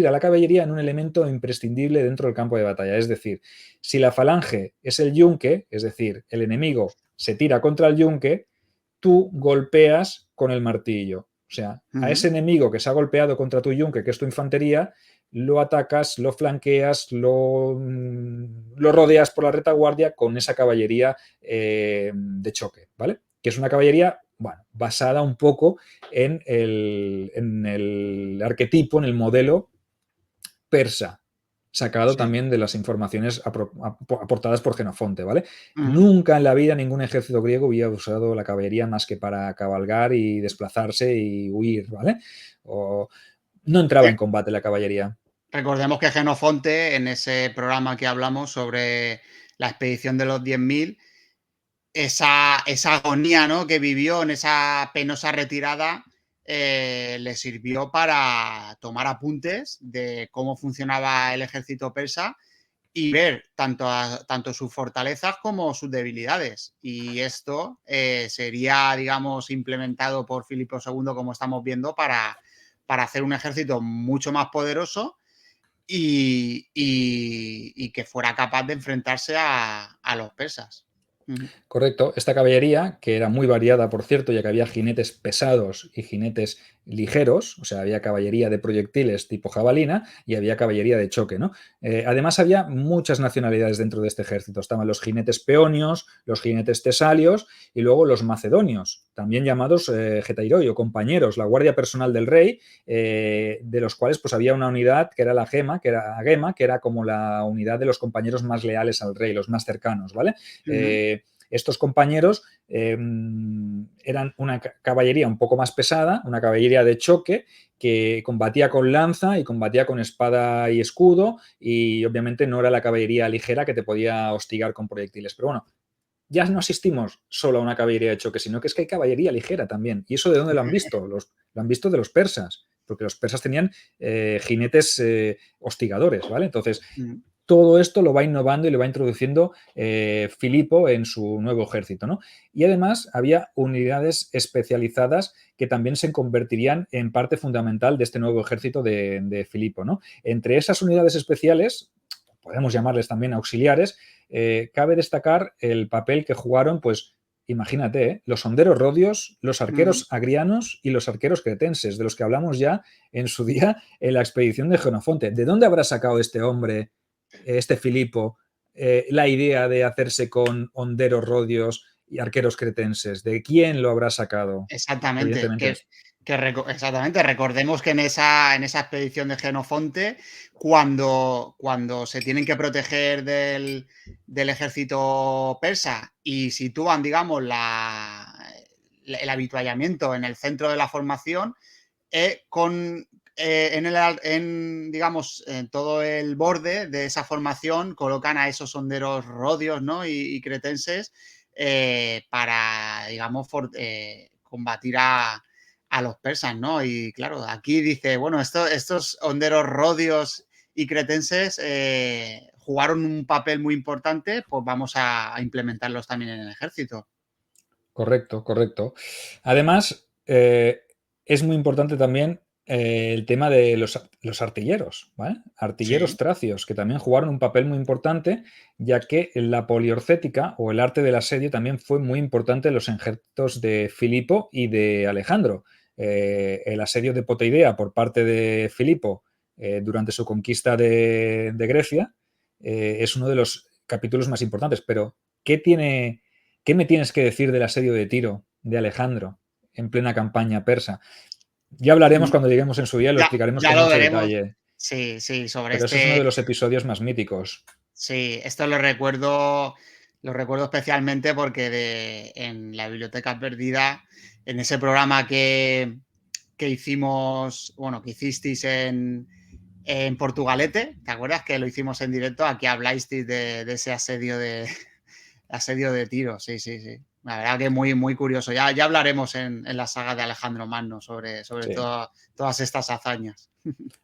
a la caballería en un elemento imprescindible dentro del campo de batalla. Es decir, si la falange es el yunque, es decir, el enemigo se tira contra el yunque, tú golpeas con el martillo. O sea, a Mm. ese enemigo que se ha golpeado contra tu yunque, que es tu infantería, lo atacas, lo flanqueas, lo rodeas por la retaguardia con esa caballería de choque, ¿vale? Que es una caballería, bueno, basada un poco en el arquetipo, en el modelo persa, sacado Sí. también de las informaciones aportadas por Jenofonte, ¿vale? Mm. Nunca en la vida ningún ejército griego había usado la caballería más que para cabalgar y desplazarse y huir, ¿vale? O no entraba en combate la caballería. Recordemos que Jenofonte, en ese programa que hablamos sobre la expedición de los 10.000, esa agonía, ¿no?, que vivió en esa penosa retirada, le sirvió para tomar apuntes de cómo funcionaba el ejército persa y ver tanto sus fortalezas como sus debilidades. Y esto sería, digamos, implementado por Filipo II, como estamos viendo, para hacer un ejército mucho más poderoso y que fuera capaz de enfrentarse a los persas. Ujú. Correcto. Esta caballería, que era muy variada, por cierto, ya que había jinetes pesados y jinetes ligeros, o sea, había caballería de proyectiles tipo jabalina y había caballería de choque, ¿no? Además, había muchas nacionalidades dentro de este ejército. Estaban los jinetes peonios, los jinetes tesalios y luego los macedonios, también llamados getairoi o compañeros, la guardia personal del rey, de los cuales pues había una unidad que era la gema, que era como la unidad de los compañeros más leales al rey, los más cercanos, ¿vale? Estos compañeros eran una caballería un poco más pesada, una caballería de choque que combatía con lanza y combatía con espada y escudo, y obviamente no era la caballería ligera que te podía hostigar con proyectiles. Pero bueno, ya no asistimos solo a una caballería de choque, sino que es que hay caballería ligera también. ¿Y eso de dónde lo han visto? Lo han visto de los persas, porque los persas tenían jinetes hostigadores, ¿vale? Entonces, todo esto lo va innovando y lo va introduciendo Filipo en su nuevo ejército, ¿no? Y además había unidades especializadas que también se convertirían en parte fundamental de este nuevo ejército de Filipo, ¿no? Entre esas unidades especiales, podemos llamarles también auxiliares, cabe destacar el papel que jugaron, pues, imagínate, los honderos rodios, los arqueros agrianos y los arqueros cretenses, de los que hablamos ya en su día en la expedición de Jenofonte. ¿De dónde habrá sacado este hombre, este Filipo, la idea de hacerse con honderos rodios y arqueros cretenses? ¿De quién lo habrá sacado? Exactamente, Evidentemente. exactamente. Recordemos que en esa expedición de Jenofonte, cuando se tienen que proteger del ejército persa y sitúan, digamos, el avituallamiento en el centro de la formación, digamos, en todo el borde de esa formación colocan a esos honderos rodios, ¿no? y cretenses para, digamos, combatir a los persas, ¿no? Y claro, aquí dice, bueno, estos honderos rodios y cretenses jugaron un papel muy importante, pues vamos a implementarlos también en el ejército. Correcto, correcto. Además, es muy importante también el tema de los artilleros, ¿vale? Artilleros Sí. tracios, que también jugaron un papel muy importante, ya que la poliorcética o el arte del asedio también fue muy importante en los ejércitos de Filipo y de Alejandro. El asedio de Poteidea por parte de Filipo durante su conquista de Grecia es uno de los capítulos más importantes, pero ¿qué me tienes que decir del asedio de Tiro de Alejandro en plena campaña persa? Ya hablaremos cuando lleguemos en su día, lo explicaremos Ya con lo mucho veremos. detalle, Sí, sí, sobre pero ese es uno de los episodios más míticos. Sí, esto lo recuerdo especialmente porque en la Biblioteca Perdida, en ese programa que hicimos, bueno, que hicisteis en Portugalete, ¿te acuerdas que lo hicimos en directo? Aquí habláis de ese asedio de Tiro, sí, sí, sí. La verdad que muy, muy curioso. Ya hablaremos en la saga de Alejandro Magno sobre Sí. todas estas hazañas.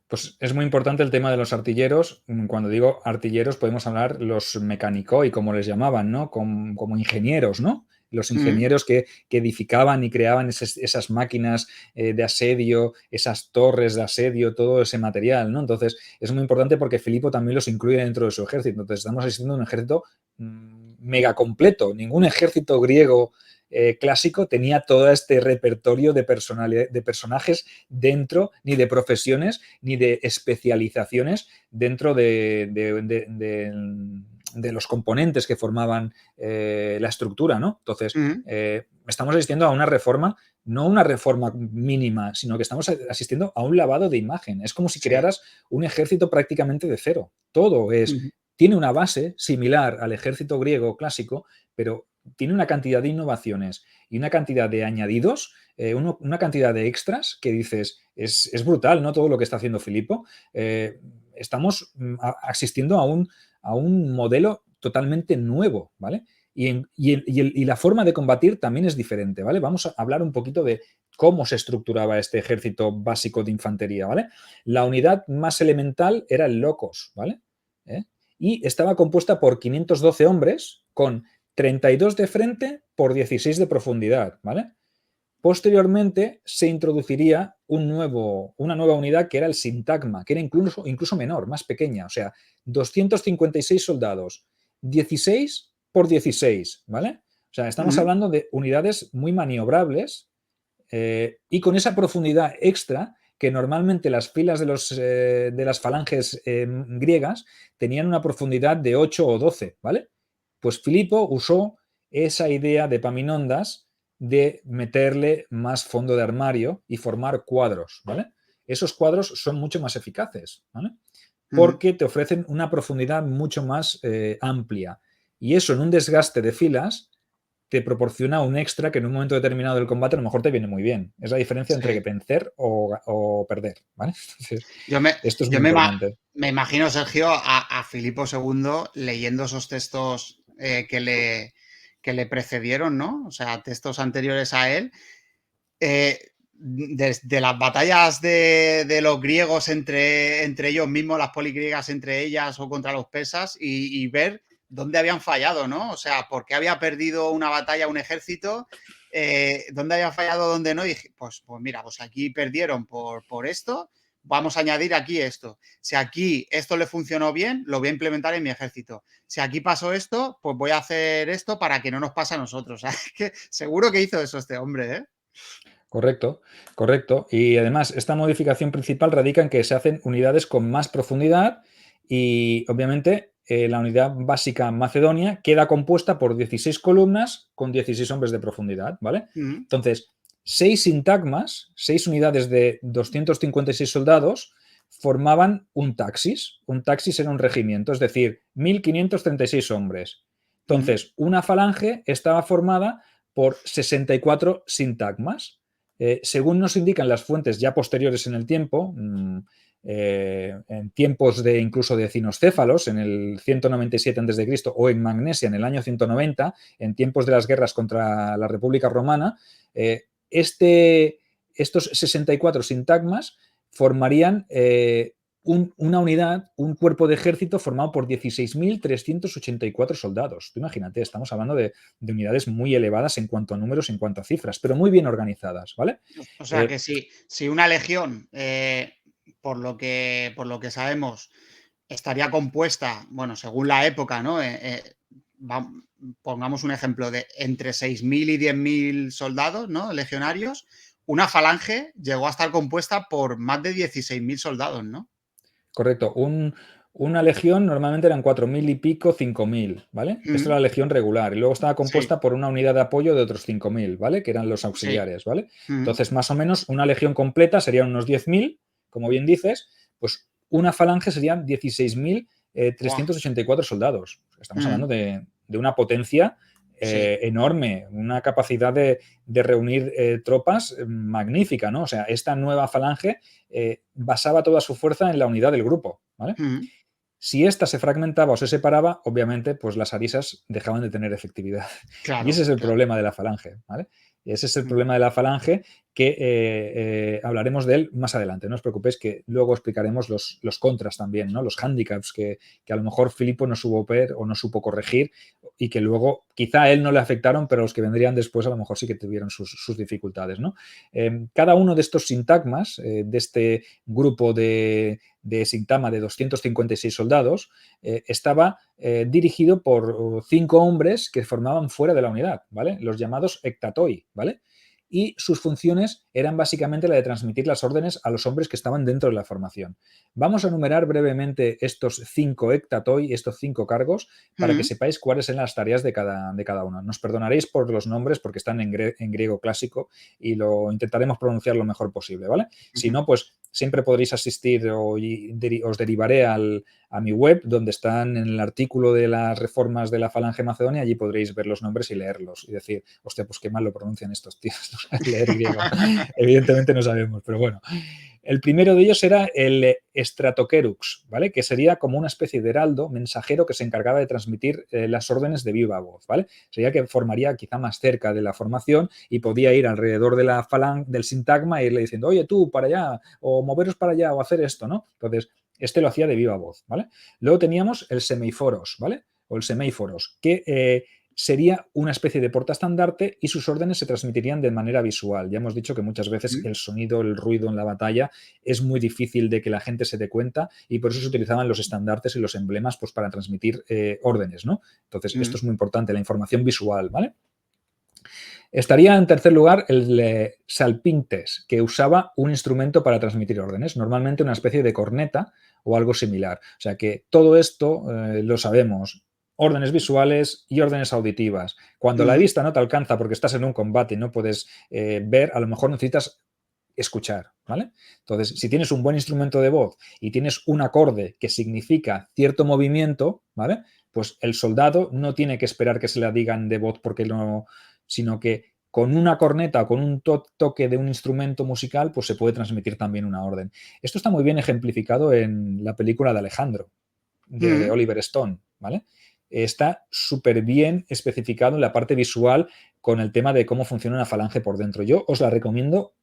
Pues es muy importante el tema de los artilleros. Cuando digo artilleros podemos hablar los mecanicoi, como les llamaban, ¿no? Como ingenieros, ¿no? Los Mm, ingenieros que edificaban y creaban esas máquinas de asedio, esas torres de asedio, todo ese material, ¿no? Entonces es muy importante porque Filipo también los incluye dentro de su ejército. Entonces estamos asistiendo a un ejército mega completo. Ningún ejército griego clásico tenía todo este repertorio de personajes dentro, ni de profesiones, ni de especializaciones dentro de los componentes que formaban la estructura, ¿no? Entonces, mm, estamos asistiendo a una reforma, no una reforma mínima, sino que estamos asistiendo a un lavado de imagen. Es como si sí. crearas un ejército prácticamente de cero. Todo Ujú, tiene una base similar al ejército griego clásico, pero tiene una cantidad de innovaciones y una cantidad de añadidos, una cantidad de extras que dices, es brutal, ¿no? Todo lo que está haciendo Filipo. Estamos asistiendo a un modelo totalmente nuevo, ¿vale? Y la forma de combatir también es diferente, ¿vale? Vamos a hablar un poquito de cómo se estructuraba este ejército básico de infantería, ¿vale? La unidad más elemental era el locos, ¿vale? ¿Eh? Y estaba compuesta por 512 hombres con 32 de frente por 16 de profundidad, ¿vale? Posteriormente se introduciría una nueva unidad que era el sintagma, que era incluso menor, más pequeña, o sea, 256 soldados, 16 por 16, ¿vale? O sea, estamos ujú. hablando de unidades muy maniobrables Y con esa profundidad extra que normalmente las filas de las falanges griegas tenían una profundidad de 8 o 12, ¿vale? Pues Filipo usó esa idea de Epaminondas de meterle más fondo de armario y formar cuadros, ¿vale? Esos cuadros son mucho más eficaces, ¿vale? Porque te ofrecen una profundidad mucho más amplia. Y eso en un desgaste de filas te proporciona un extra que en un momento determinado del combate a lo mejor te viene muy bien. Es la diferencia entre que Sí. vencer o perder, ¿vale? Entonces, Yo me, esto es yo muy me, importante. me imagino, Sergio, a Filipo II leyendo esos textos que le precedieron, ¿no? O sea, textos anteriores a él. Desde las batallas de los griegos entre ellos mismos, las poligriegas entre ellas o contra los persas, y ver dónde habían fallado, ¿no? O sea, por qué había perdido una batalla un ejército, dónde había fallado, dónde no. Y dije, pues mira, pues aquí perdieron por esto, vamos a añadir aquí esto. Si aquí esto le funcionó bien, lo voy a implementar en mi ejército. Si aquí pasó esto, pues voy a hacer esto para que no nos pase a nosotros. O sea, es que seguro que hizo eso este hombre, ¿eh? Correcto, correcto. Y además, esta modificación principal radica en que se hacen unidades con más profundidad y, obviamente, la unidad básica macedonia queda compuesta por 16 columnas con 16 hombres de profundidad, ¿vale? Mm. Entonces, 6 sintagmas, 6 unidades de 256 soldados formaban un taxis. Un taxis era un regimiento, es decir, 1.536 hombres. Entonces, una falange estaba formada por 64 sintagmas. Según nos indican las fuentes ya posteriores en el tiempo, en tiempos de incluso de cinoscéfalos, en el 197 a.C. o en Magnesia en el año 190, en tiempos de las guerras contra la República Romana, estos 64 sintagmas formarían una unidad, un cuerpo de ejército formado por 16.384 soldados. Tú imagínate, estamos hablando de unidades muy elevadas en cuanto a números, en cuanto a cifras, pero muy bien organizadas, ¿vale? O sea que si una legión, por lo que sabemos, estaría compuesta, bueno, según la época, ¿no? Pongamos un ejemplo de entre 6.000 y 10.000 soldados, ¿no? Legionarios. Una falange llegó a estar compuesta por más de 16.000 soldados, ¿no? Correcto. Una legión normalmente eran 4.000 y pico, 5.000, ¿vale? Esta era la legión regular. Y luego estaba Sí, compuesta por una unidad de apoyo de otros 5.000, ¿vale? Que eran los sí. auxiliares, ¿vale? Entonces, más o menos, una legión completa serían unos 10.000, como bien dices, pues una falange serían 16.000 Buah. 384 soldados. Estamos hablando de una potencia Sí. enorme, una capacidad de reunir tropas magnífica, ¿no? O sea, esta nueva falange basaba toda su fuerza en la unidad del grupo, ¿vale? Si ésta se fragmentaba o se separaba, obviamente, pues las arisas dejaban de tener efectividad. Y ese Claro, es el claro. problema de la falange, ¿vale? Y ese es el problema de la falange que hablaremos de él más adelante. No os preocupéis que luego explicaremos los contras también, ¿no? Los hándicaps que a lo mejor Filipo no supo ver o no supo corregir y que luego quizá a él no le afectaron, pero los que vendrían después a lo mejor sí que tuvieron sus dificultades, ¿no? Cada uno de estos sintagmas, de este grupo de sintagma de 256 soldados, estaba dirigido por 5 hombres que formaban fuera de la unidad, ¿vale? Los llamados hectatoi, ¿vale? Y sus funciones eran básicamente la de transmitir las órdenes a los hombres que estaban dentro de la formación. Vamos a enumerar brevemente estos 5 hectatoi, estos 5 cargos, para que sepáis cuáles son las tareas de cada uno. Nos perdonaréis por los nombres porque están en griego clásico y lo intentaremos pronunciar lo mejor posible, ¿vale? Si no, pues siempre podréis asistir o os derivaré a mi web, donde están en el artículo de las reformas de la Falange Macedonia. Allí podréis ver los nombres y leerlos y decir, hostia, pues qué mal lo pronuncian estos tíos, no saben leer griego. Evidentemente no sabemos, pero bueno. El primero de ellos era el stratokerux, ¿vale? Que sería como una especie de heraldo, mensajero que se encargaba de transmitir las órdenes de viva voz, ¿vale? Sería que formaría quizá más cerca de la formación y podía ir alrededor de la falange, del sintagma e irle diciendo, oye, tú, para allá, o moveros para allá, o hacer esto, ¿no? Entonces, este lo hacía de viva voz, ¿vale? Luego teníamos el semeiforos, ¿vale? O el seméiforos, que sería una especie de portaestandarte y sus órdenes se transmitirían de manera visual. Ya hemos dicho que muchas veces el sonido, el ruido en la batalla es muy difícil de que la gente se dé cuenta y por eso se utilizaban los estandartes y los emblemas pues, para transmitir órdenes, ¿no? Entonces, esto es muy importante, la información visual, ¿vale? Estaría en tercer lugar el salpintes, que usaba un instrumento para transmitir órdenes, normalmente una especie de corneta o algo similar. O sea que todo esto lo sabemos. Órdenes visuales y órdenes auditivas. Cuando la vista no te alcanza porque estás en un combate y no puedes ver, a lo mejor necesitas escuchar, ¿vale? Entonces, si tienes un buen instrumento de voz y tienes un acorde que significa cierto movimiento, ¿vale? Pues el soldado no tiene que esperar que se le digan de voz porque no, sino que con una corneta o con un toque de un instrumento musical, pues se puede transmitir también una orden. Esto está muy bien ejemplificado en la película de Alejandro, de Oliver Stone, ¿vale? Está súper bien especificado en la parte visual con el tema de cómo funciona una falange por dentro. Yo os la recomiendo.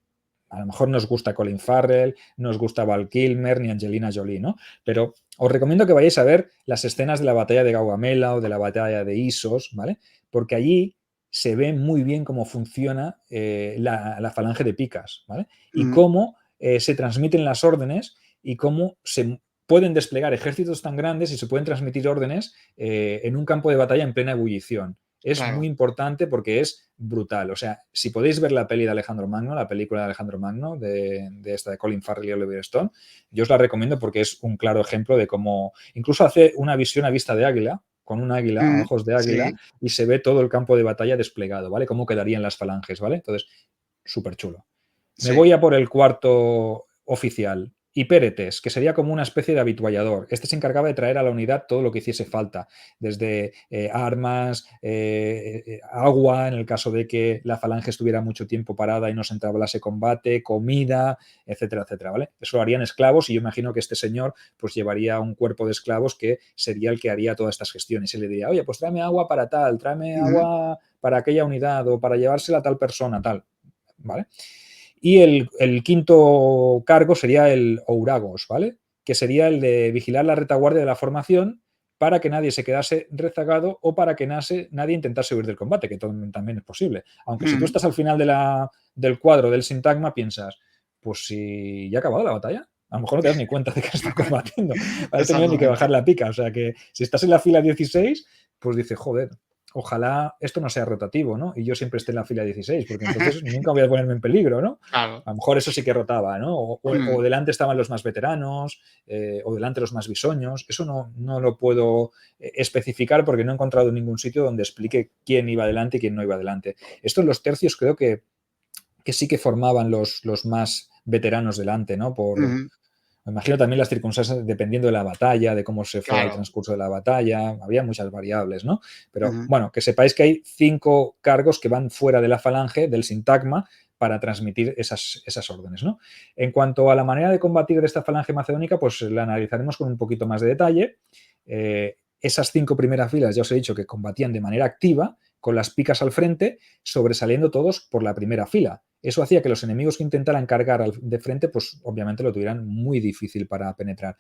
A lo mejor no os gusta Colin Farrell, no os gusta Val Kilmer ni Angelina Jolie, ¿no? Pero os recomiendo que vayáis a ver las escenas de la batalla de Gaugamela o de la batalla de Issos, ¿vale? Porque allí se ve muy bien cómo funciona la falange de picas, ¿vale? Y cómo se transmiten las órdenes y cómo se pueden desplegar ejércitos tan grandes y se pueden transmitir órdenes en un campo de batalla en plena ebullición. Es muy importante porque es brutal. O sea, si podéis ver la peli de Alejandro Magno, la película de Alejandro Magno, de esta de Colin Farrell y Oliver Stone, yo os la recomiendo porque es un claro ejemplo de cómo incluso hace una visión a vista de águila, con un águila, a ojos de águila, Sí. y se ve todo el campo de batalla desplegado, ¿vale? Cómo quedarían las falanges, ¿vale? Entonces, súper chulo. Me Sí. voy a por el cuarto oficial, Hipéretes, que sería como una especie de habituallador. Este se encargaba de traer a la unidad todo lo que hiciese falta, desde armas, agua, en el caso de que la falange estuviera mucho tiempo parada y no se entablase combate, comida, etcétera, etcétera, ¿vale? Eso lo harían esclavos y yo imagino que este señor pues llevaría un cuerpo de esclavos que sería el que haría todas estas gestiones y le diría, oye, pues tráeme agua para tal, tráeme agua para aquella unidad o para llevársela a tal persona, tal, ¿vale? Y el quinto cargo sería el Ouragos, ¿vale? Que sería el de vigilar la retaguardia de la formación para que nadie se quedase rezagado o para que nadie intentase huir del combate, que también es posible. Aunque si tú estás al final del cuadro del sintagma, piensas, pues si ya ha acabado la batalla, a lo mejor no te das ni cuenta de que estás combatiendo. Has tenido ni que bajar Exactamente. la pica. O sea que si estás en la fila 16, pues dices, joder, ojalá esto no sea rotativo, ¿no? Y yo siempre esté en la fila 16, porque entonces nunca voy a ponerme en peligro, ¿no? Claro. A lo mejor eso sí que rotaba, ¿no? O delante estaban los más veteranos, o delante los más bisoños. Eso no lo puedo especificar porque no he encontrado ningún sitio donde explique quién iba adelante y quién no iba adelante. Estos los tercios creo que sí que formaban los más veteranos delante, ¿no? Me imagino también las circunstancias dependiendo de la batalla, de cómo se fuera el Claro. transcurso de la batalla, había muchas variables, ¿no? Pero bueno, que sepáis que hay 5 cargos que van fuera de la falange, del sintagma, para transmitir esas órdenes, ¿no? En cuanto a la manera de combatir de esta falange macedónica, pues la analizaremos con un poquito más de detalle. Esas 5 primeras filas, ya os he dicho que combatían de manera activa, con las picas al frente, sobresaliendo todos por la primera fila. Eso hacía que los enemigos que intentaran cargar de frente, pues obviamente lo tuvieran muy difícil para penetrar.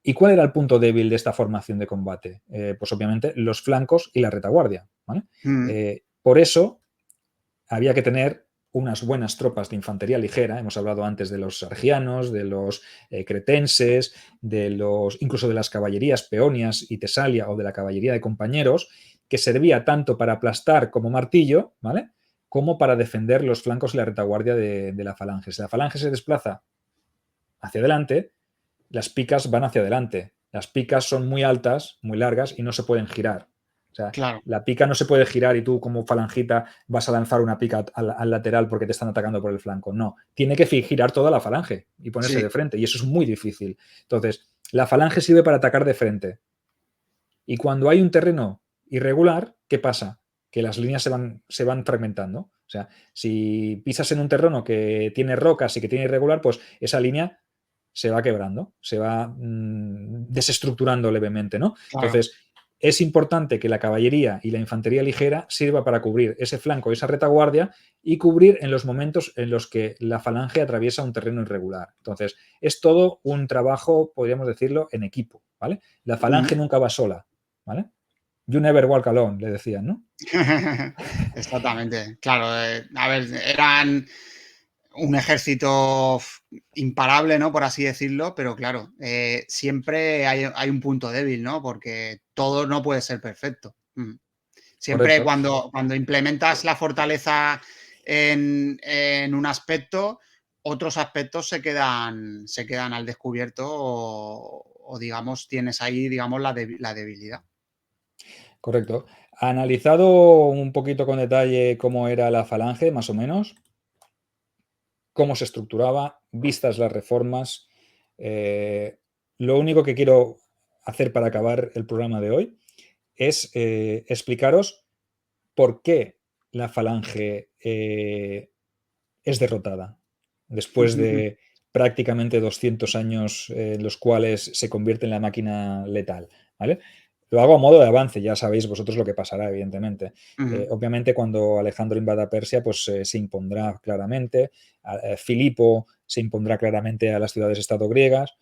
¿Y cuál era el punto débil de esta formación de combate? Pues obviamente los flancos y la retaguardia, ¿vale? Por eso había que tener unas buenas tropas de infantería ligera. Hemos hablado antes de los argianos, de los cretenses, incluso de las caballerías peonias y tesalia o de la caballería de compañeros, que servía tanto para aplastar como martillo, ¿vale? Como para defender los flancos y la retaguardia de la falange. Si la falange se desplaza hacia adelante, las picas van hacia adelante. Las picas son muy altas, muy largas y no se pueden girar. O sea, Claro. la pica no se puede girar y tú como falangita vas a lanzar una pica al lateral porque te están atacando por el flanco. No, tiene que girar toda la falange y ponerse de Sí. frente y eso es muy difícil. Entonces, la falange sirve para atacar de frente. Y cuando hay un terreno irregular, ¿qué pasa? Que las líneas se van fragmentando. O sea, si pisas en un terreno que tiene rocas y que tiene irregular, pues esa línea se va quebrando, se va desestructurando levemente, ¿no? Claro. Entonces, es importante que la caballería y la infantería ligera sirva para cubrir ese flanco, esa retaguardia y cubrir en los momentos en los que la falange atraviesa un terreno irregular. Entonces, es todo un trabajo, podríamos decirlo, en equipo, ¿vale? La falange nunca va sola, ¿vale? You never walk alone, le decían, ¿no? Exactamente. Claro, a ver, eran un ejército imparable, ¿no? Por así decirlo, pero claro, siempre hay un punto débil, ¿no? Porque todo no puede ser perfecto. Siempre correcto. cuando implementas la fortaleza en un aspecto, otros aspectos se quedan al descubierto o, digamos, tienes ahí, digamos, la debilidad. Correcto. Analizado un poquito con detalle cómo era la falange, más o menos, cómo se estructuraba, vistas las reformas, lo único que quiero hacer para acabar el programa de hoy es explicaros por qué la falange es derrotada después de prácticamente 200 años en los cuales se convierte en la máquina letal, ¿vale? Lo hago a modo de avance, ya sabéis vosotros lo que pasará, evidentemente. Ujú. Obviamente, cuando Alejandro invada Persia, pues se impondrá claramente, Filipo se impondrá claramente a las ciudades-estado griegas,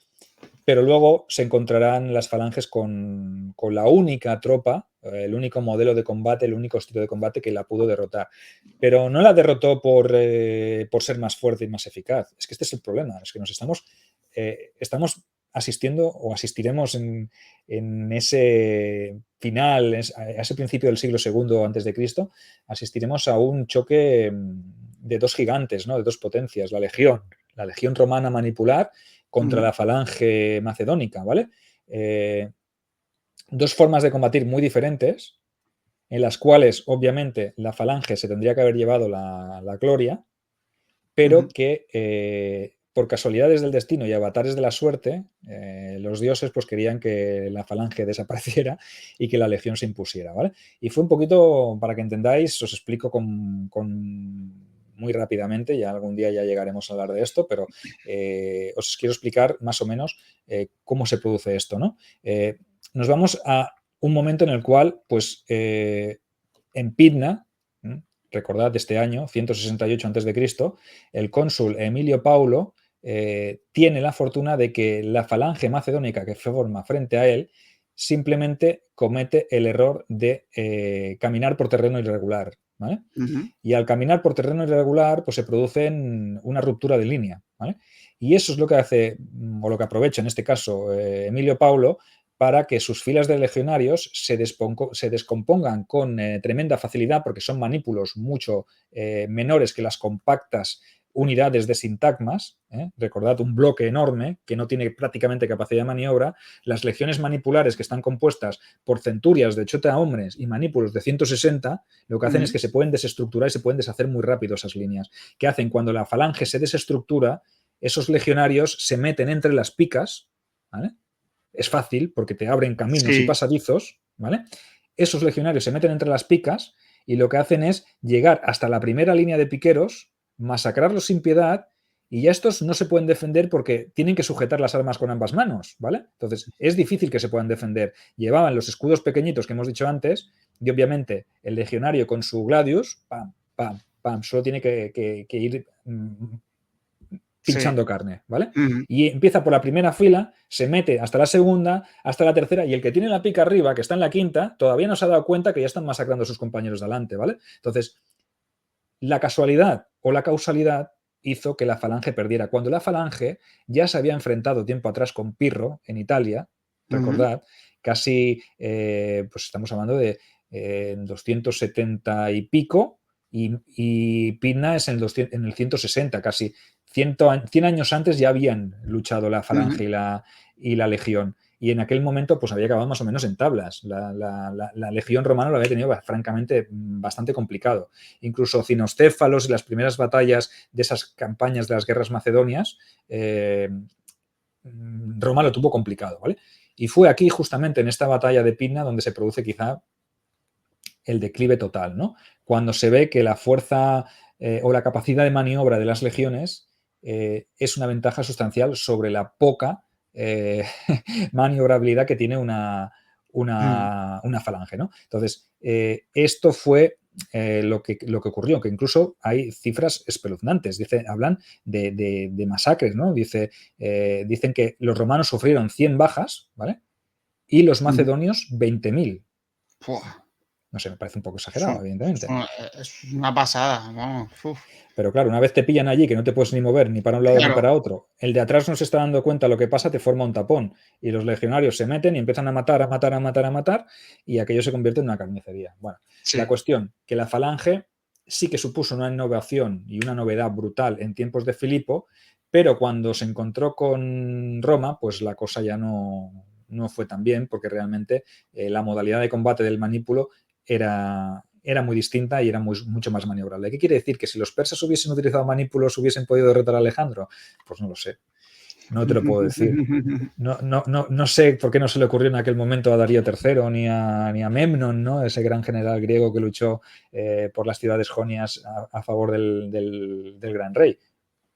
pero luego se encontrarán las falanges con la única tropa, el único modelo de combate, el único estilo de combate que la pudo derrotar. Pero no la derrotó por ser más fuerte y más eficaz. Es que este es el problema, es que nos estamos asistiendo o asistiremos en ese final, a ese principio del siglo II antes de Cristo, asistiremos a un choque de dos gigantes, ¿no? De dos potencias, la legión romana manipular contra Ujú. la falange macedónica, ¿vale? Dos formas de combatir muy diferentes, en las cuales, obviamente, la falange se tendría que haber llevado la gloria, pero Ujú. que por casualidades del destino y avatares de la suerte, los dioses pues querían que la falange desapareciera y que la legión se impusiera, ¿vale? Y fue un poquito, para que entendáis, os explico muy rápidamente, ya algún día ya llegaremos a hablar de esto, pero os quiero explicar más o menos cómo se produce esto, ¿no? Nos vamos a un momento en el cual, pues, en Pidna, recordad, de este año, 168 a.C., el cónsul Emilio Paulo tiene la fortuna de que la falange macedónica que forma frente a él simplemente comete el error de caminar por terreno irregular, ¿vale? Ujú. Y al caminar por terreno irregular, pues se produce una ruptura de línea, ¿vale? Y eso es lo que hace, o lo que aprovecha en este caso Emilio Paulo, para que sus filas de legionarios se descompongan con tremenda facilidad, porque son manípulos mucho menores que las compactas unidades de sintagmas, recordad, un bloque enorme que no tiene prácticamente capacidad de maniobra. Las legiones manipulares, que están compuestas por centurias de 80 hombres y manípulos de 160, lo que hacen es Ujú. que se pueden desestructurar y se pueden deshacer muy rápido esas líneas. ¿Qué hacen? Cuando la falange se desestructura, esos legionarios se meten entre las picas, ¿vale? Es fácil porque te abren caminos y Sí. pasadizos, ¿vale? Esos legionarios se meten entre las picas y lo que hacen es llegar hasta la primera línea de piqueros, masacrarlos sin piedad, y ya estos no se pueden defender porque tienen que sujetar las armas con ambas manos, ¿vale? Entonces es difícil que se puedan defender. Llevaban los escudos pequeñitos que hemos dicho antes y obviamente el legionario con su gladius, pam, pam, pam, solo tiene que ir Sí. pinchando carne, ¿vale? Ujú. Y empieza por la primera fila, se mete hasta la segunda, hasta la tercera, y el que tiene la pica arriba, que está en la quinta, todavía no se ha dado cuenta que ya están masacrando a sus compañeros de delante, ¿vale? Entonces, la casualidad o la causalidad hizo que la falange perdiera. Cuando la falange ya se había enfrentado tiempo atrás con Pirro en Italia, Ujú. recordad, casi, pues estamos hablando de 270 y pico, y Pidna es en el 160, casi 100 años antes ya habían luchado la Ujú. falange y la legión. Y en aquel momento pues había acabado más o menos en tablas. La legión romana lo había tenido francamente bastante complicado. Incluso Cinostéfalos y las primeras batallas de esas campañas de las guerras macedonias, Roma lo tuvo complicado, ¿vale? Y fue aquí, justamente en esta batalla de Pidna, donde se produce quizá el declive total, ¿no? Cuando se ve que la fuerza o la capacidad de maniobra de las legiones es una ventaja sustancial sobre la poca maniobrabilidad que tiene Ujú. una falange, ¿no? Entonces, esto fue lo que ocurrió, que incluso hay cifras espeluznantes. Hablan de masacres, ¿no? Dicen que los romanos sufrieron 100 bajas, ¿vale? Y los Ujú. macedonios 20.000. Fua. No sé, me parece un poco Es exagerado, evidentemente. es una pasada, vamos. Uf. Pero claro, una vez te pillan allí, que no te puedes ni mover ni para un lado ni Claro, para otro, el de atrás no se está dando cuenta de lo que pasa, te forma un tapón. Y los legionarios se meten y empiezan a matar, a matar, a matar, a matar, y aquello se convierte en una carnicería. Bueno, la sí. cuestión, que la falange sí que supuso una innovación y una novedad brutal en tiempos de Filipo, pero cuando se encontró con Roma, pues la cosa ya no fue tan bien, porque realmente la modalidad de combate del manípulo era muy distinta y era mucho más maniobrable. ¿Qué quiere decir? ¿Que si los persas hubiesen utilizado manípulos hubiesen podido derrotar a Alejandro? Pues no lo sé, no te lo puedo decir. No sé por qué no se le ocurrió en aquel momento a Darío III ni a Memnon, ¿no? Ese gran general griego que luchó por las ciudades jonias a favor del gran rey.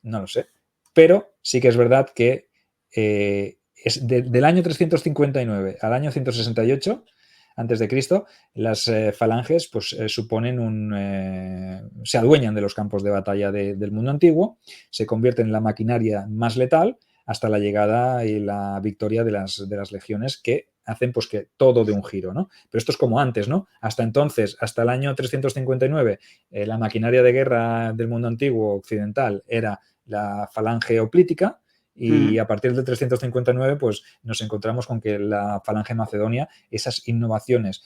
No lo sé. Pero sí que es verdad que del año 359 al año 168 antes de Cristo, las falanges pues, suponen se adueñan de los campos de batalla del mundo antiguo, se convierten en la maquinaria más letal hasta la llegada y la victoria de las legiones que hacen pues que todo de un giro, ¿no? Pero esto es como antes, ¿no? Hasta entonces, hasta el año 359, la maquinaria de guerra del mundo antiguo occidental era la falange hoplítica, y a partir del 359 pues nos encontramos con que la falange macedonia, esas innovaciones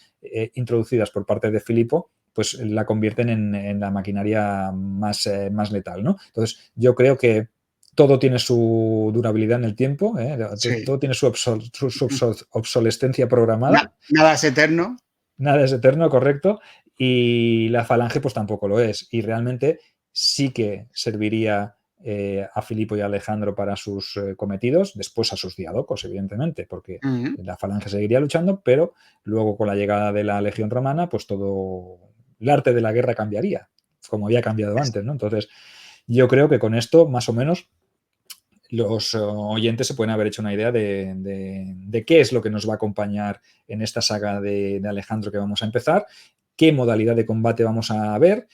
introducidas por parte de Filipo, pues la convierten en la maquinaria más letal, ¿no? Entonces yo creo que todo tiene su durabilidad en el tiempo, Sí. todo tiene su obsolescencia programada. Nada es eterno. Nada es eterno, correcto, y la falange pues tampoco lo es. Y realmente sí que serviría a Filipo y a Alejandro para sus cometidos, después a sus diadocos, evidentemente, porque la falange seguiría luchando, pero luego con la llegada de la legión romana, pues todo el arte de la guerra cambiaría, como había cambiado antes, ¿no? Entonces, yo creo que con esto, más o menos, los oyentes se pueden haber hecho una idea de qué es lo que nos va a acompañar en esta saga de Alejandro que vamos a empezar, qué modalidad de combate vamos a ver.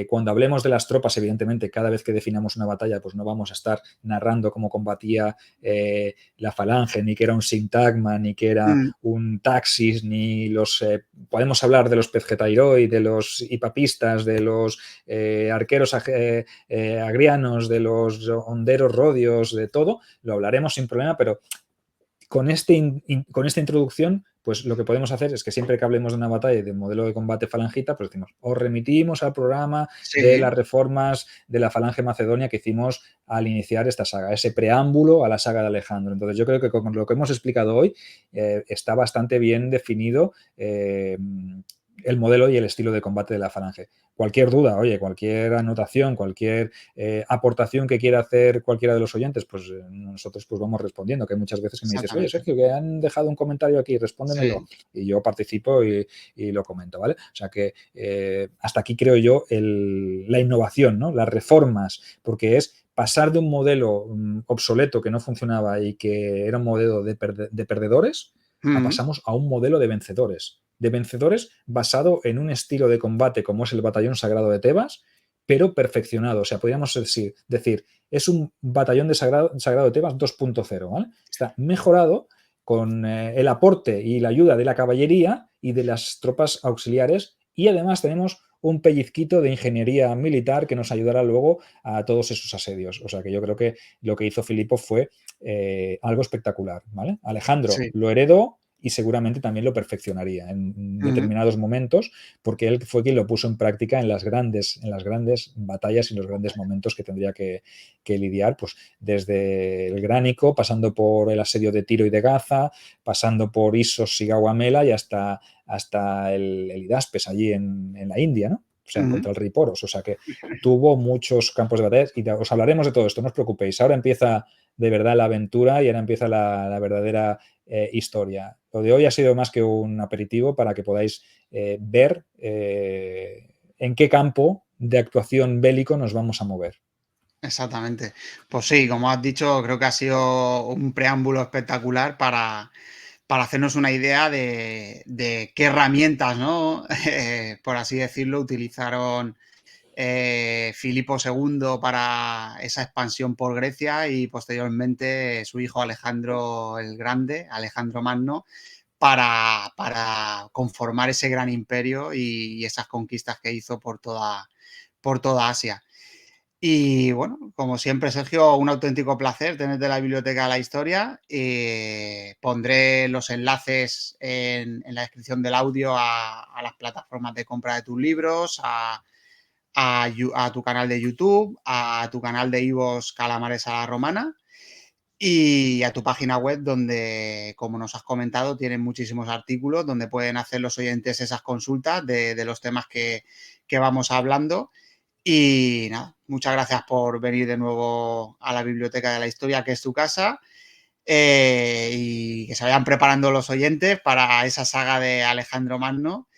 Cuando hablemos de las tropas, evidentemente, cada vez que definamos una batalla, pues no vamos a estar narrando cómo combatía la falange, ni que era un sintagma, ni que era un taxis, ni podemos hablar de los pezgetairoi, de los hipapistas, de los arqueros agrianos, de los honderos rodios, de todo, lo hablaremos sin problema, pero con esta introducción, pues lo que podemos hacer es que siempre que hablemos de una batalla y del modelo de combate falangita, pues decimos, os remitimos al programa de Sí. las reformas de la falange macedonia que hicimos al iniciar esta saga, ese preámbulo a la saga de Alejandro. Entonces yo creo que con lo que hemos explicado hoy está bastante bien definido el modelo y el estilo de combate de la falange. Cualquier duda, oye, cualquier anotación, cualquier aportación que quiera hacer cualquiera de los oyentes, pues nosotros pues vamos respondiendo, que hay muchas veces que me dices, oye, Exactamente. Sergio, que han dejado un comentario aquí, respóndemelo. Sí. Y yo participo y lo comento, ¿vale? O sea que hasta aquí creo yo la innovación, ¿no? Las reformas, porque es pasar de un modelo obsoleto que no funcionaba y que era un modelo de perdedores, pasamos a un modelo de vencedores basado en un estilo de combate como es el Batallón Sagrado de Tebas, pero perfeccionado. O sea, podríamos decir es un batallón de Sagrado de Tebas 2.0, ¿vale? Está mejorado con el aporte y la ayuda de la caballería y de las tropas auxiliares, y además tenemos un pellizquito de ingeniería militar que nos ayudará luego a todos esos asedios. O sea que yo creo que lo que hizo Filipo fue algo espectacular, ¿vale? Alejandro Sí. lo heredó y seguramente también lo perfeccionaría en determinados momentos, porque él fue quien lo puso en práctica en las grandes batallas y los grandes momentos que tendría que lidiar, pues desde el Gránico, pasando por el asedio de Tiro y de Gaza, pasando por Isos y Gaugamela y hasta el Hidaspes allí en la India, ¿no? O sea, contra el rey Poros. O sea que tuvo muchos campos de batalla y os hablaremos de todo esto, no os preocupéis. Ahora empieza de verdad la aventura y ahora empieza la verdadera historia. Lo de hoy ha sido más que un aperitivo para que podáis ver en qué campo de actuación bélico nos vamos a mover. Exactamente. Pues sí, como has dicho, creo que ha sido un preámbulo espectacular para hacernos una idea de qué herramientas, ¿no? Por así decirlo, utilizaron Filipo II para esa expansión por Grecia y posteriormente su hijo Alejandro el Grande, Alejandro Magno, para conformar ese gran imperio y esas conquistas que hizo por toda Asia. Y bueno, como siempre, Sergio, un auténtico placer tenerte en la Biblioteca de la Historia. Pondré los enlaces en la descripción del audio a las plataformas de compra de tus libros, a tu canal de YouTube, a tu canal de iVoox Calamares a la Romana y a tu página web donde, como nos has comentado, tienen muchísimos artículos donde pueden hacer los oyentes esas consultas de los temas que vamos hablando. Y nada, muchas gracias por venir de nuevo a la Biblioteca de la Historia, que es tu casa, y que se vayan preparando los oyentes para esa saga de Alejandro Magno.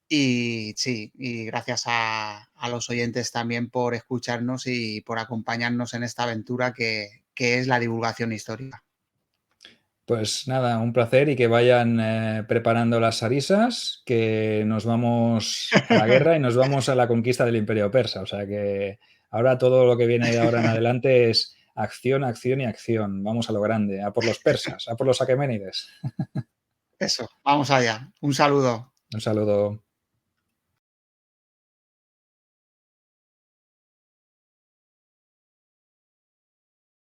Y sí, y gracias a los oyentes también por escucharnos y por acompañarnos en esta aventura que es la divulgación histórica. Pues nada, un placer y que vayan preparando las sarisas, que nos vamos a la guerra y nos vamos a la conquista del Imperio Persa. O sea que ahora todo lo que viene de ahora en adelante es acción, acción y acción. Vamos a lo grande, a por los persas, a por los aqueménides. Eso, vamos allá. Un saludo. Un saludo.